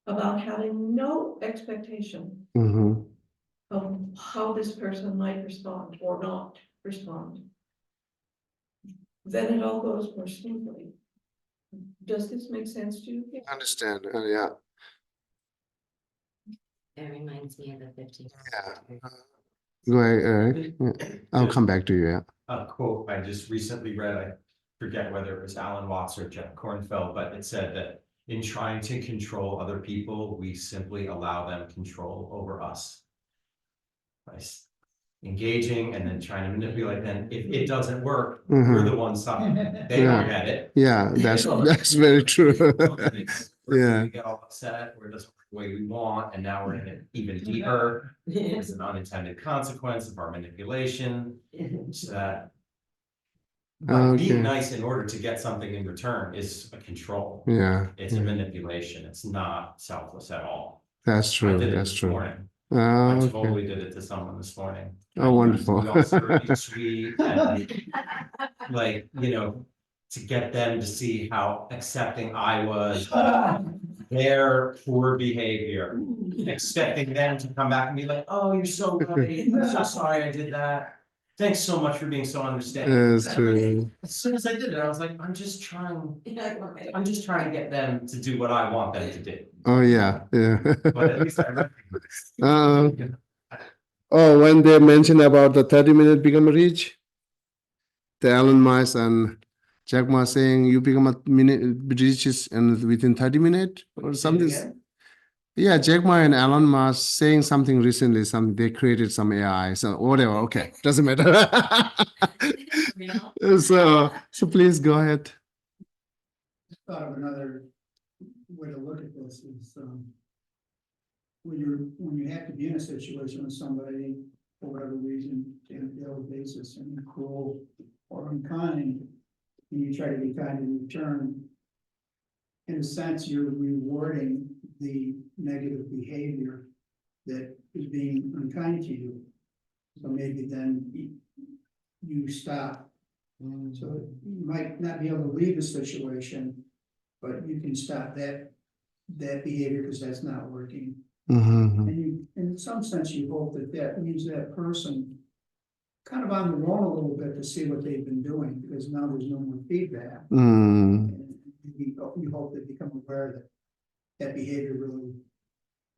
Speaker 8: about having no expectation
Speaker 1: Mm-hmm.
Speaker 8: of how this person might respond or not respond, then it all goes more smoothly. Does this make sense to you?
Speaker 1: Understand, yeah.
Speaker 2: It reminds me of the 15.
Speaker 1: Yeah. Go ahead, Eric. Yeah. I'll come back to you, yeah.
Speaker 5: A quote I just recently read, I forget whether it was Alan Watts or Jeff Kornfeld, but it said that in trying to control other people, we simply allow them control over us. By engaging and then trying to manipulate them. If it doesn't work, we're the ones suffering. They don't
Speaker 1: Yeah.
Speaker 5: get it.
Speaker 1: Yeah, that's very true. Yeah.
Speaker 5: We get all upset, or it doesn't work the way we want, and now we're in it even deeper. It's an unintended consequence of our manipulation. So that by being
Speaker 1: Okay.
Speaker 5: nice in order to get something in return is a control.
Speaker 1: Yeah,
Speaker 5: It's a manipulation. It's not selfless at all.
Speaker 1: that's
Speaker 5: I
Speaker 1: true.
Speaker 5: did it
Speaker 1: That's
Speaker 5: this
Speaker 1: true.
Speaker 5: morning.
Speaker 1: Ah,
Speaker 5: I
Speaker 1: okay.
Speaker 5: totally did it to someone this morning.
Speaker 1: Oh, wonderful.
Speaker 5: We also were being sweet and like, to get them to see how accepting I was of their poor behavior. Expecting them to come back and be like, oh, you're so right. I'm so sorry I did that. Thanks so much for being so understanding.
Speaker 1: That's true.
Speaker 5: As soon as I did it, I was like, I'm just trying to get them to do what I want them to do.
Speaker 1: Oh, yeah, yeah.
Speaker 5: But at least I recognize.
Speaker 1: Uh, Oh, when they mentioned about the 30-minute become rich, the Alan Mice and Jack Ma saying you become a minute rich and within 30 minutes or something. Yeah, Jack Ma and Alan Mas saying something recently, they created some AI, so whatever, okay, doesn't matter. So please go ahead.
Speaker 4: Thought of another way to look at this is, when you have to be in a situation with somebody for whatever reason, on a daily basis, and you're cruel or unkind, and you try to be kind in return, in a sense, you're rewarding the negative behavior that is being unkind to you. So maybe then you stop. So you might not be able to leave the situation, but you can stop that behavior because that's not working.
Speaker 1: Mhm.
Speaker 4: And you, in some sense, you hope that means that person kind of on their own a little bit to see what they've been doing, because now there's no more feedback.
Speaker 1: Mm.
Speaker 4: And you hope they become aware that behavior really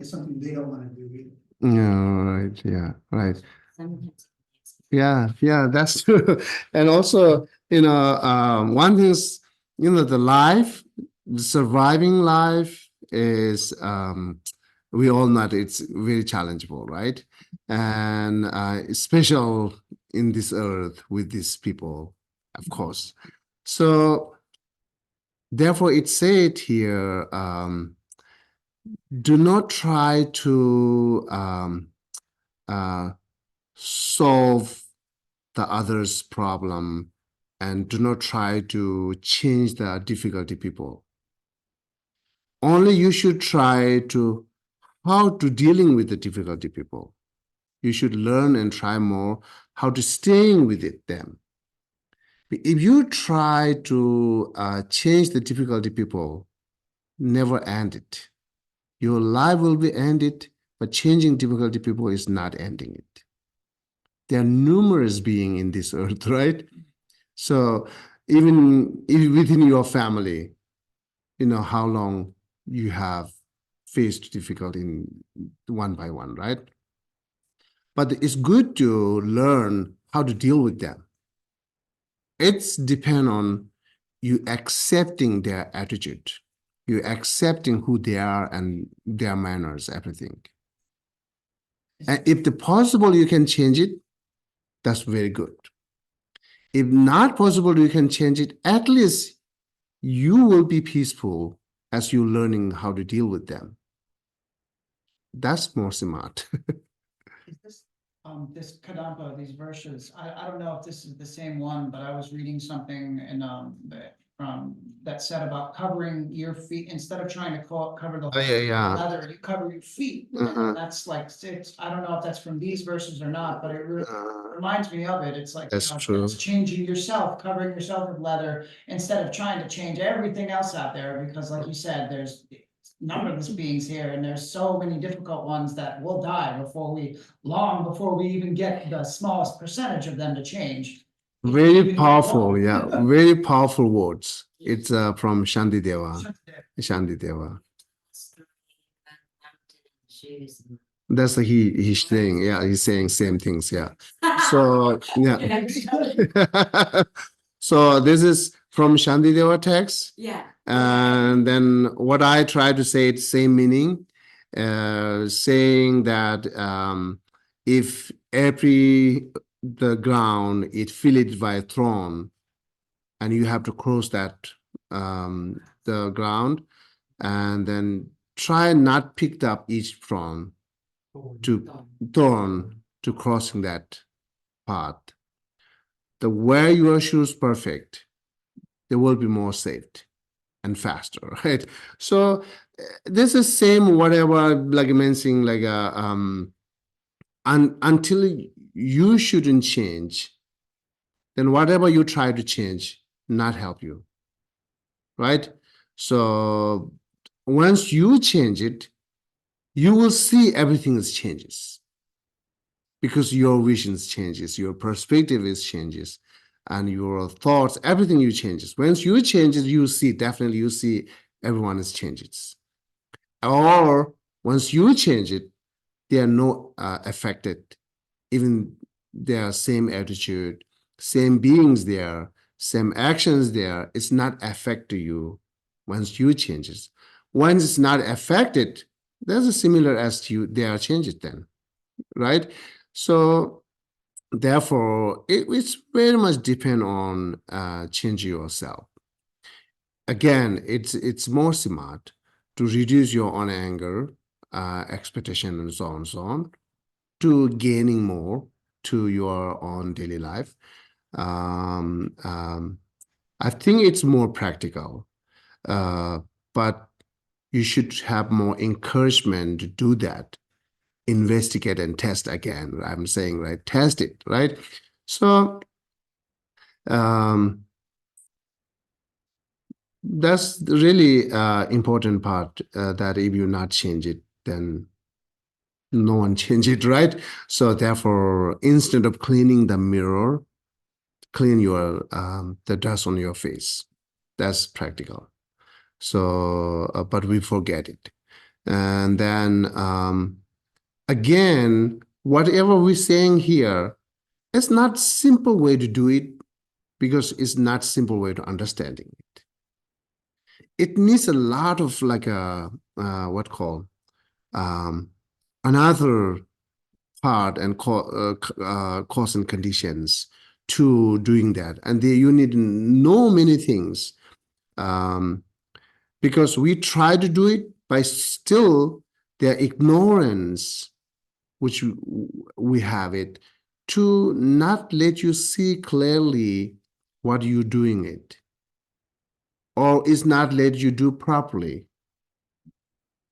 Speaker 4: is something they don't want to do either.
Speaker 1: Yeah, right, yeah, right.
Speaker 2: Sometimes.
Speaker 1: Yeah, that's true. And also, one thing is, the surviving life is, we all know that it's very challengeable, right? And special in this earth with these people, of course. So therefore, it's said here, do not try to solve the other's problem and do not try to change the difficulty people. Only you should try to how to dealing with the difficulty people. You should learn and try more how to staying with them. If you try to change the difficulty people, never end it. Your life will be ended, but changing difficulty people is not ending it. There are numerous beings in this earth, right? So even within your family, how long you have faced difficulty in one by one, right? But it's good to learn how to deal with them. It's depend on you accepting their attitude, you accepting who they are and their manners, everything. And if the possible you can change it, that's very good. If not possible, you can change it. At least you will be peaceful as you're learning how to deal with them. That's more smart.
Speaker 3: Is this Kadampa, these verses, I don't know if this is the same one, but I was reading something in, that said about covering your feet, instead of trying to cover the whole
Speaker 1: yeah.
Speaker 3: leather, you cover your feet.
Speaker 1: Uh-huh.
Speaker 3: That's like, I don't know if that's from these verses or not, but it really
Speaker 1: Uh,
Speaker 3: reminds me of it. It's like,
Speaker 1: That's true.
Speaker 3: it's changing yourself, covering yourself with leather, instead of trying to change everything else out there, because like you said, there's numberless beings here, and there's so many difficult ones that will die long before we even get the smallest percentage of them to change. If we
Speaker 1: Very
Speaker 3: even get
Speaker 1: powerful,
Speaker 3: one.
Speaker 1: yeah, very powerful words. It's from Shantideva. Shantideva.
Speaker 2: Shoes.
Speaker 1: That's the he's saying, yeah, he's saying same things, yeah. So yeah. So this is from Shantideva text.
Speaker 2: Yeah.
Speaker 1: And then what I try to say, it's same meaning, saying that if the ground is filled by thorn, and you have to cross that the ground, and then try not pick up each thorn to crossing that path. The where your shoes perfect, they will be more safe and faster, right? So this is same whatever like mentioning like until you shouldn't change, then whatever you try to change not help you, right? So once you change it, you will see everything is changes because your visions changes, your perspective is changes, and your thoughts, everything you changes. Once you change it, you see, definitely you see everyone is changes. Or once you change it, they are no affected. Even their same attitude, same beings there, same actions there, it's not affect to you once you change it. Once it's not affected, there's a similar as to you, they are changed then, right? So therefore, it's very much depend on changing yourself. Again, it's more smart to reduce your own anger, expectation, and so on, to gaining more to your own daily life. I think it's more practical, but you should have more encouragement to do that. Investigate and test again. I'm saying, right? Test it, right? So that's the really important part, that if you not change it, then no one change it, right? So therefore, instead of cleaning the mirror, clean your the dust on your face. That's practical. So, but we forget it. And then again, whatever we're saying here, it's not simple way to do it because it's not simple way to understanding it. It needs a lot of like a another part and cause and conditions to doing that, and you need to know many things, because we try to do it by still their ignorance, which we have it, to not let you see clearly what you're doing it, or is not let you do properly.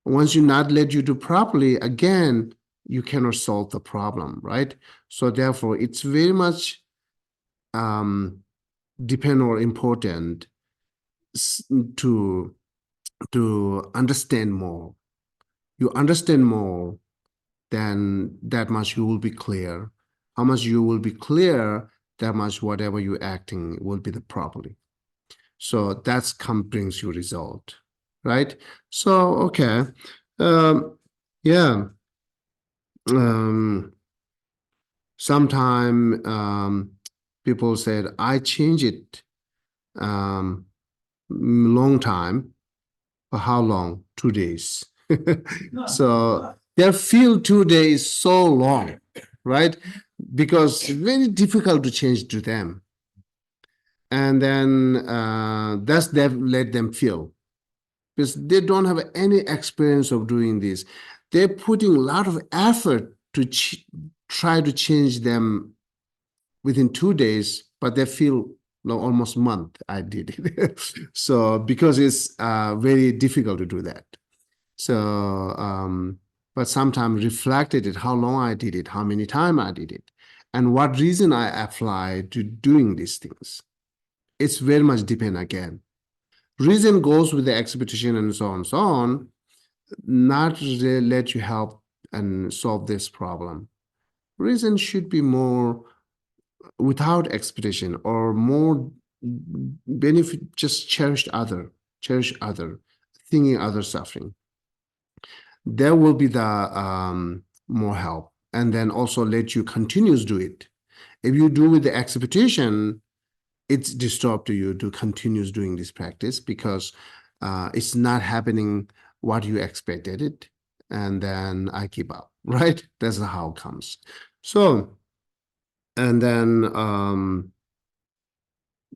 Speaker 1: Once you not let you do properly, again, you cannot solve the problem, right? So therefore, it's very much depend or important to understand more. You understand more, then that much you will be clear. How much you will be clear, that much whatever you're acting will be the properly. So that's brings you result, right? So okay, yeah. Sometime people said I changed it long time. How long? 2 days. So they feel 2 days so long, right? Because it's very difficult to change to them. And then that's that let them feel, because they don't have any experience of doing this. They're putting a lot of effort to try to change them within 2 days, but they feel no, almost month I did it. So because it's very difficult to do that. So but sometimes reflected it, how long I did it, how many times I did it, and what reason I applied to doing these things. It's very much depend again. Reason goes with the expectation and so on, not really let you help and solve this problem. Reason should be more without expectation or more benefit, just cherish other, thinking other suffering. There will be the more help, and then also let you continues do it. If you do with the expectation, it's disturbed to you to continues doing this practice because it's not happening what you expected it, and then I keep up, right? That's how it comes. So, and then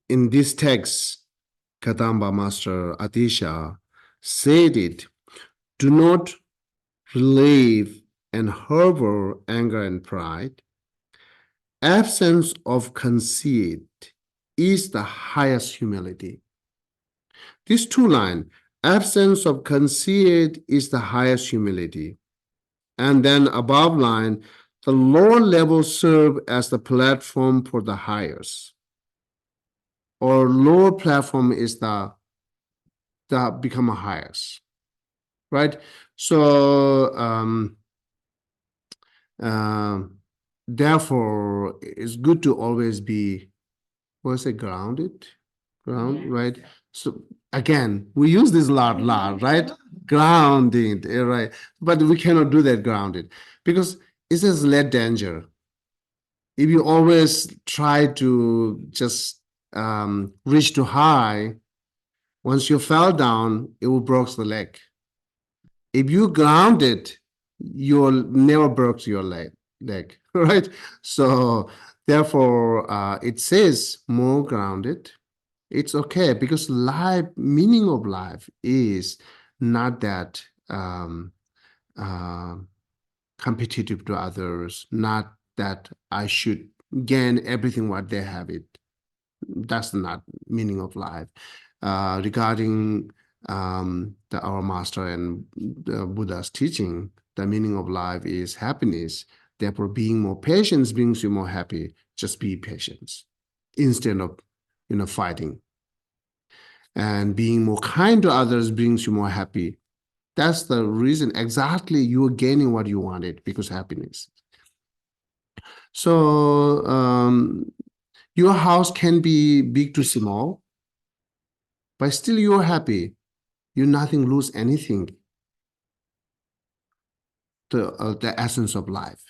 Speaker 1: in this text, Kadamba Master Atisha said it, do not relieve and harbor anger and pride. Absence of conceit is the highest humility. These two lines, absence of conceit is the highest humility. And then above line, the lower levels serve as the platform for the highest. Or lower platform is the become a highest. Right? So therefore, it's good to always be, what's it, grounded?
Speaker 2: Yeah.
Speaker 1: Right? So again, we use this lot, right? Grounding, right? But we cannot do that grounded because it says let danger. If you always try to just reach too high, once you fell down, it will break the leg. If you ground it, you'll never break your leg, right? So therefore, it says more grounded. It's okay because life, meaning of life is not that competitive to others, not that I should gain everything what they have it. That's not meaning of life. Regarding our master and Buddha's teaching, the meaning of life is happiness. Therefore, being more patient brings you more happy. Just be patient instead of fighting. And being more kind to others brings you more happy. That's the reason exactly you're gaining what you wanted because happiness. So your house can be big to small, but still you're happy. You nothing lose anything. The essence of life,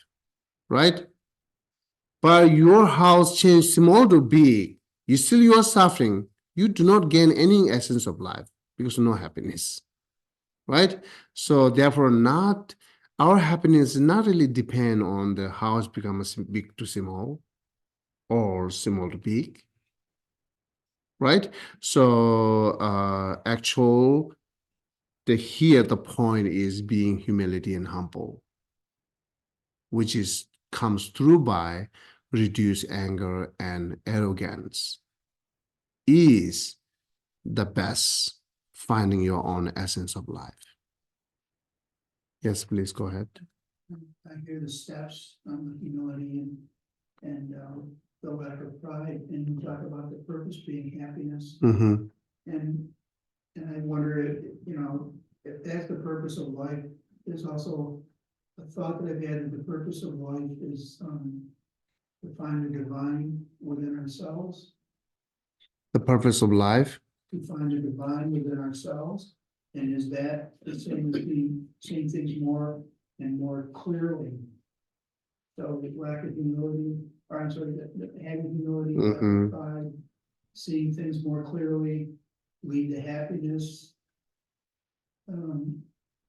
Speaker 1: right? But your house changed small to big, you are suffering. You do not gain any essence of life because no happiness, right? So therefore, not our happiness not really depend on the house becomes big to small or small to big, right? So here the point is being humility and humble, which comes through by reduce anger and arrogance, is the best finding your own essence of life. Yes, please go ahead.
Speaker 4: I hear the steps on the humility and the lack of pride, and you talk about the purpose being happiness.
Speaker 1: Mm-hmm.
Speaker 4: And I wonder if that's the purpose of life. There's also a thought that I've had that the purpose of life is to find the divine within ourselves,
Speaker 1: The purpose of life.
Speaker 4: to find the divine within ourselves. And is that the same as seeing things more and more clearly? So the lack of humility, or I'm sorry, having humility, lack of pride, seeing things more clearly, lead to happiness.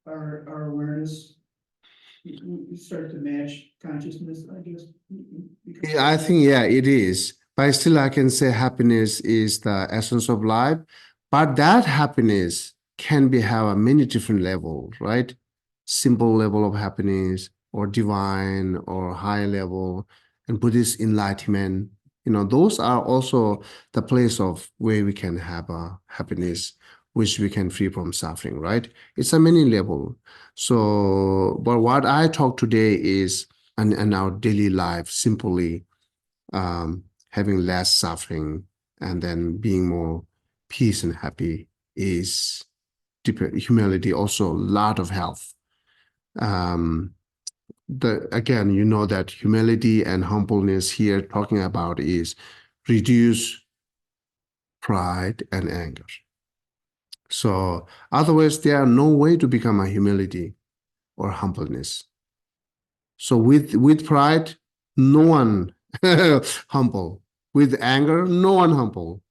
Speaker 4: Our awareness, we start to match consciousness, I guess.
Speaker 1: Yeah, I think, yeah, it is. But still, I can say happiness is the essence of life. But that happiness can have a many different levels, right? Simple level of happiness, or divine, or high level, and Buddhist enlightenment. those are also the place of where we can have a happiness, which we can free from suffering, right? It's a many level. So, but what I talk today is in our daily life, simply having less suffering and then being more peace and happy is deeper humility, also a lot of health. Again, you know that humility and humbleness here talking about is reduce pride and anger. So otherwise, there are no way to become a humility or humbleness. So with pride, no one humble. With anger, no one humble.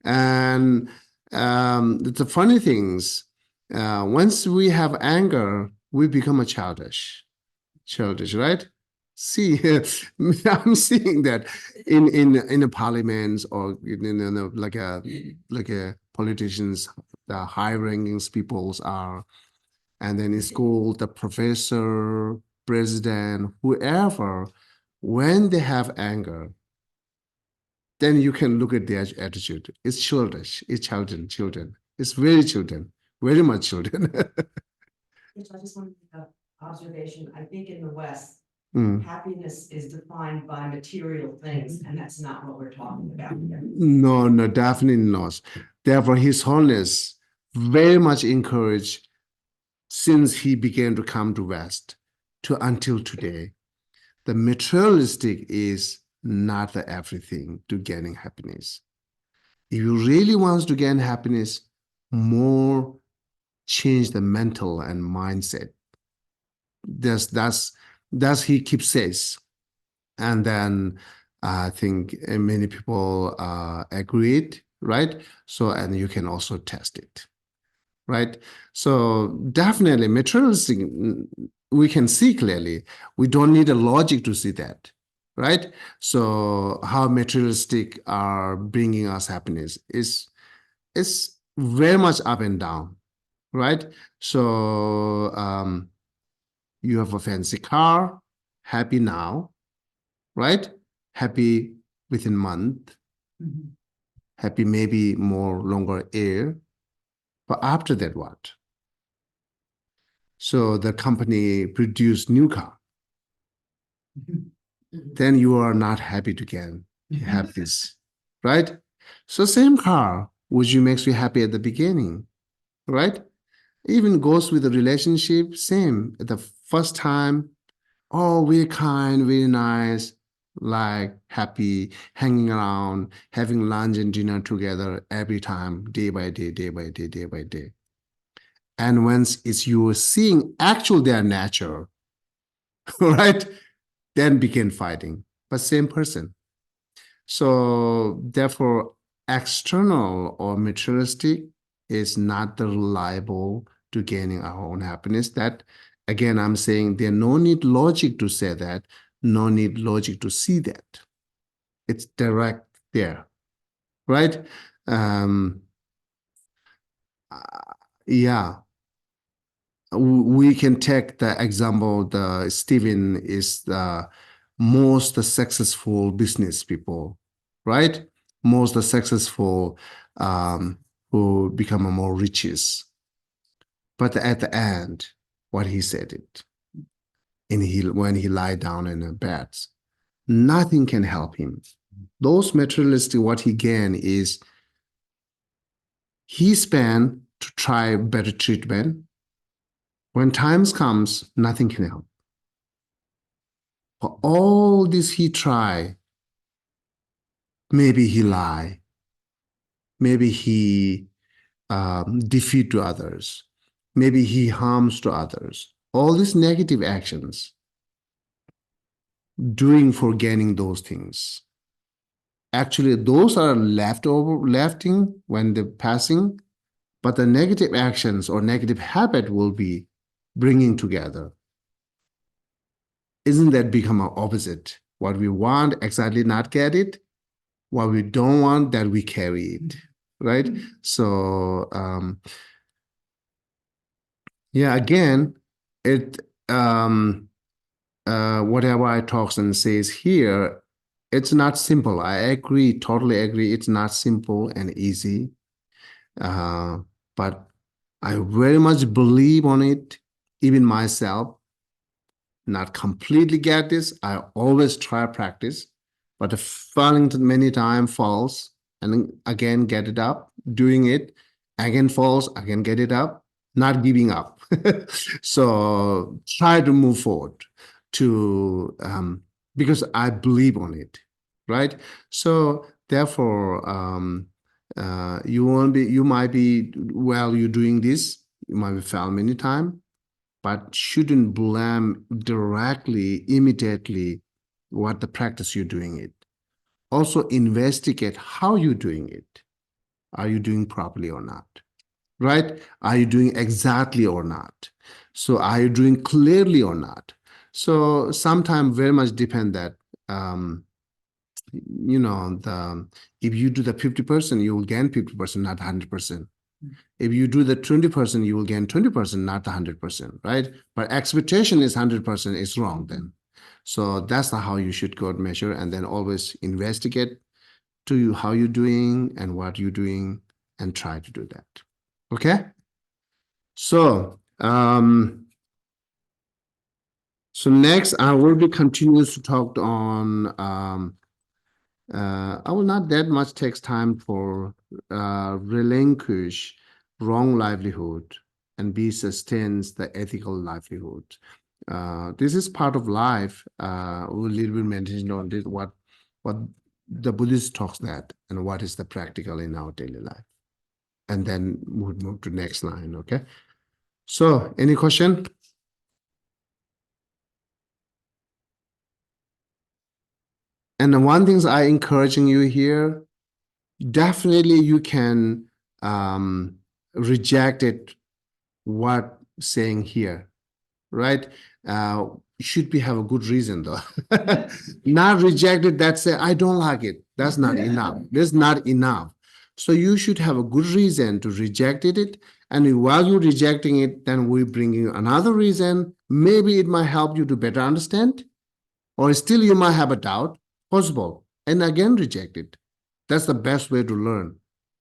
Speaker 1: And the funny things, once we have anger, we become a childish, right? See, I'm seeing that in the parliaments or like a politicians, the high-ranking peoples are, and then in school, the professor, president, whoever, when they have anger, then you can look at their attitude. It's childish. It's children. It's very children, very much children.
Speaker 9: Yes, I just wanted to make an observation. I think in the West,
Speaker 1: Mm.
Speaker 9: happiness is defined by material things, and that's not what we're talking about here.
Speaker 1: No, definitely not. Therefore, His Holiness very much encouraged since he began to come to West to until today. The materialistic is not the everything to gaining happiness. If you really want to gain happiness, more change the mental and mindset. That's he keeps says. And then I think many people agreed, right? So, and you can also test it, right? So definitely materialistic, we can see clearly. We don't need a logic to see that, right? So how materialistic are bringing us happiness is very much up and down, right? So you have a fancy car, happy now, right? Happy within month, happy maybe more longer year, but after that what? So the company produced new car. Then you are not happy to have this, right? So same car, which makes you happy at the beginning, right? Even goes with the relationship, same. At the first time, oh, very kind, very nice, like happy, hanging around, having lunch and dinner together every time, day by day, day by day, day by day. And once it's you seeing actual their nature, right? Then begin fighting, but same person. So therefore, external or materialistic is not the reliable to gaining our own happiness. That again, I'm saying there no need logic to say that, no need logic to see that. It's direct there, right? Yeah. We can take the example, the Stephen is the most successful business people, right? Most successful who become more riches. But at the end, what he said it, when he lie down in a bed, nothing can help him. Those materialistic, what he gain is he spend to try better treatment. When times comes, nothing can help. For all this he try, maybe he lie, maybe he defeat to others, maybe he harms to others. All these negative actions, doing for gaining those things. Actually, those are lefting when they're passing, but the negative actions or negative habit will be bringing together. Isn't that become our opposite? What we want, exactly not get it. What we don't want, that we carry it, right? So, yeah, again, it whatever I talks and says here, It's not simple. I agree, totally agree. It's not simple and easy. But I very much believe on it, even myself. Not completely get this. I always try practice, but falling many times falls and then again get it up, doing it, again falls, again get it up, not giving up. So try to move forward to because I believe on it, right? So therefore, you might be, well, you're doing this, you might be failed many times, but shouldn't blame directly, immediately what the practice you're doing it. Also investigate how you're doing it. Are you doing properly or not? Right? Are you doing exactly or not? So are you doing clearly or not? So sometimes very much depend that if you do the 50%, you will gain 50%, not 100%. If you do the 20%, you will gain 20%, not 100%, right? But expectation is 100% is wrong then. So that's how you should go and measure, and then always investigate to you how you're doing and what you're doing and try to do that. Okay? So next I will be continuous to talk on I will not that much take time for relinquish wrong livelihood and be sustains the ethical livelihood. This is part of life. We'll little bit mention on this what the Buddhist talks that and what is the practical in our daily life. And then we'll move to next line, okay? So any question? And the one thing I encouraging you here, definitely you can reject it what saying here, right? Should be have a good reason though. Not reject it, that's it, I don't like it. That's not enough. That's not enough. So you should have a good reason to reject it. And while you're rejecting it, then we bring you another reason. Maybe it might help you to better understand, or still you might have a doubt, possible, and again reject it. That's the best way to learn.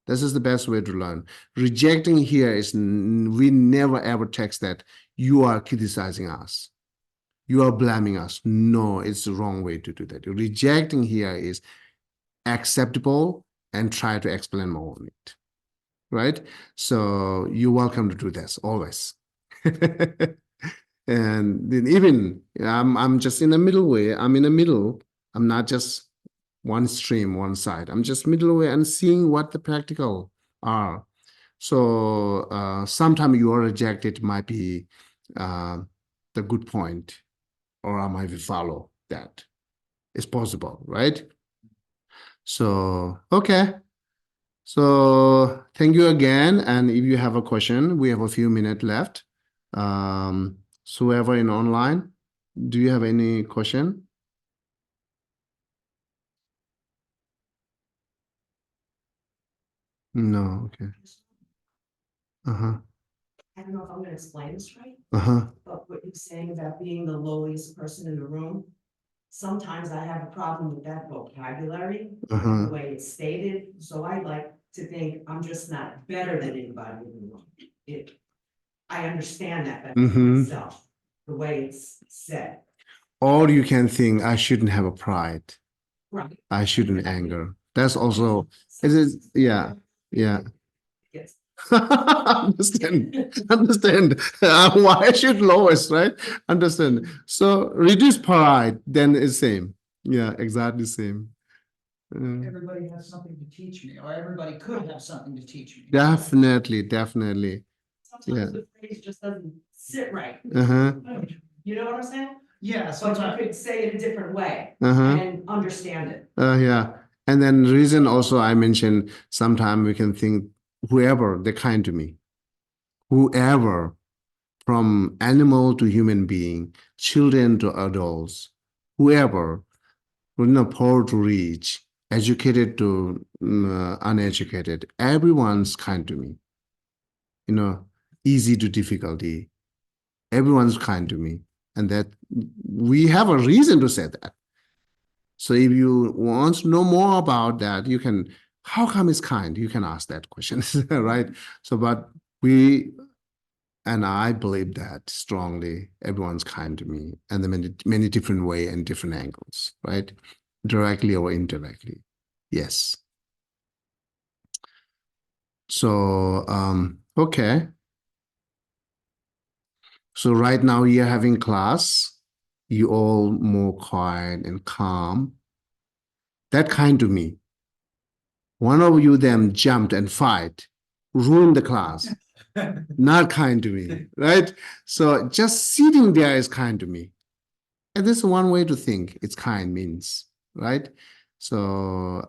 Speaker 1: This is the best way to learn. Rejecting here is, we never ever text that you are criticizing us. You are blaming us. No, it's the wrong way to do that. Rejecting here is acceptable and try to explain more on it. Right? So you're welcome to do this always. And then even I'm just in the middle way. I'm in the middle. I'm not just one stream, one side. I'm just middle way and seeing what the practical are. So sometimes you are rejected might be the good point, or I might follow that. It's possible, right? So, okay. So thank you again. And if you have a question, we have a few minutes left. So whoever in online, do you have any question? No, okay. Uh-huh.
Speaker 9: I don't know if I'm gonna explain this right,
Speaker 1: Uh-huh.
Speaker 9: but what you're saying about being the lowliest person in the room. Sometimes I have a problem with that vocabulary,
Speaker 1: Uh-huh.
Speaker 9: the way it's stated, so I like to think I'm just not better than anybody in the room. I understand that better myself, the way it's said.
Speaker 1: Or you can think I shouldn't have a pride.
Speaker 9: Right.
Speaker 1: I shouldn't anger. That's also, it is, yeah.
Speaker 9: Yes.
Speaker 1: Understand why I should lowest, right? Understand. So reduce pride, then it's same. Yeah, exactly same.
Speaker 3: Everybody has something to teach me, or everybody could have something to teach me.
Speaker 1: Definitely.
Speaker 9: Sometimes the phrase just doesn't sit right.
Speaker 1: Uh-huh.
Speaker 9: You know what I'm saying?
Speaker 3: Yeah,
Speaker 9: But
Speaker 3: sometimes.
Speaker 9: you could say it a different way
Speaker 1: Uh-huh.
Speaker 9: and understand it.
Speaker 1: Yeah. And then reason also I mentioned, sometimes we can think whoever, they're kind to me. Whoever, from animal to human being, children to adults, whoever, poor to rich, educated to uneducated, everyone's kind to me. Easy to difficulty, everyone's kind to me. And that we have a reason to say that. So if you want to know more about that, you can, how come it's kind? You can ask that question, right? So, but we, and I believe that strongly, everyone's kind to me and in many different way and different angles, right? Directly or indirectly. Yes. So, okay. So right now you're having class, you all more quiet and calm. That kind to me. One of you them jumped and fight, ruined the class. Not kind to me, right? So just sitting there is kind to me. And this is one way to think it's kind means, right? So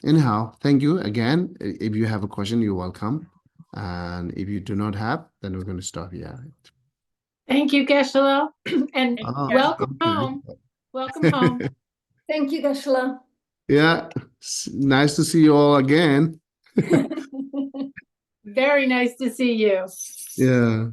Speaker 1: anyhow, thank you again. If you have a question, you're welcome. And if you do not have, then we're going to stop here.
Speaker 10: Thank you, Geshe, and
Speaker 1: Oh,
Speaker 10: welcome
Speaker 1: okay.
Speaker 10: home. Welcome home.
Speaker 8: Thank you, Geshe.
Speaker 1: Yeah, nice to see you all again.
Speaker 10: Very nice to see you.
Speaker 1: Yeah.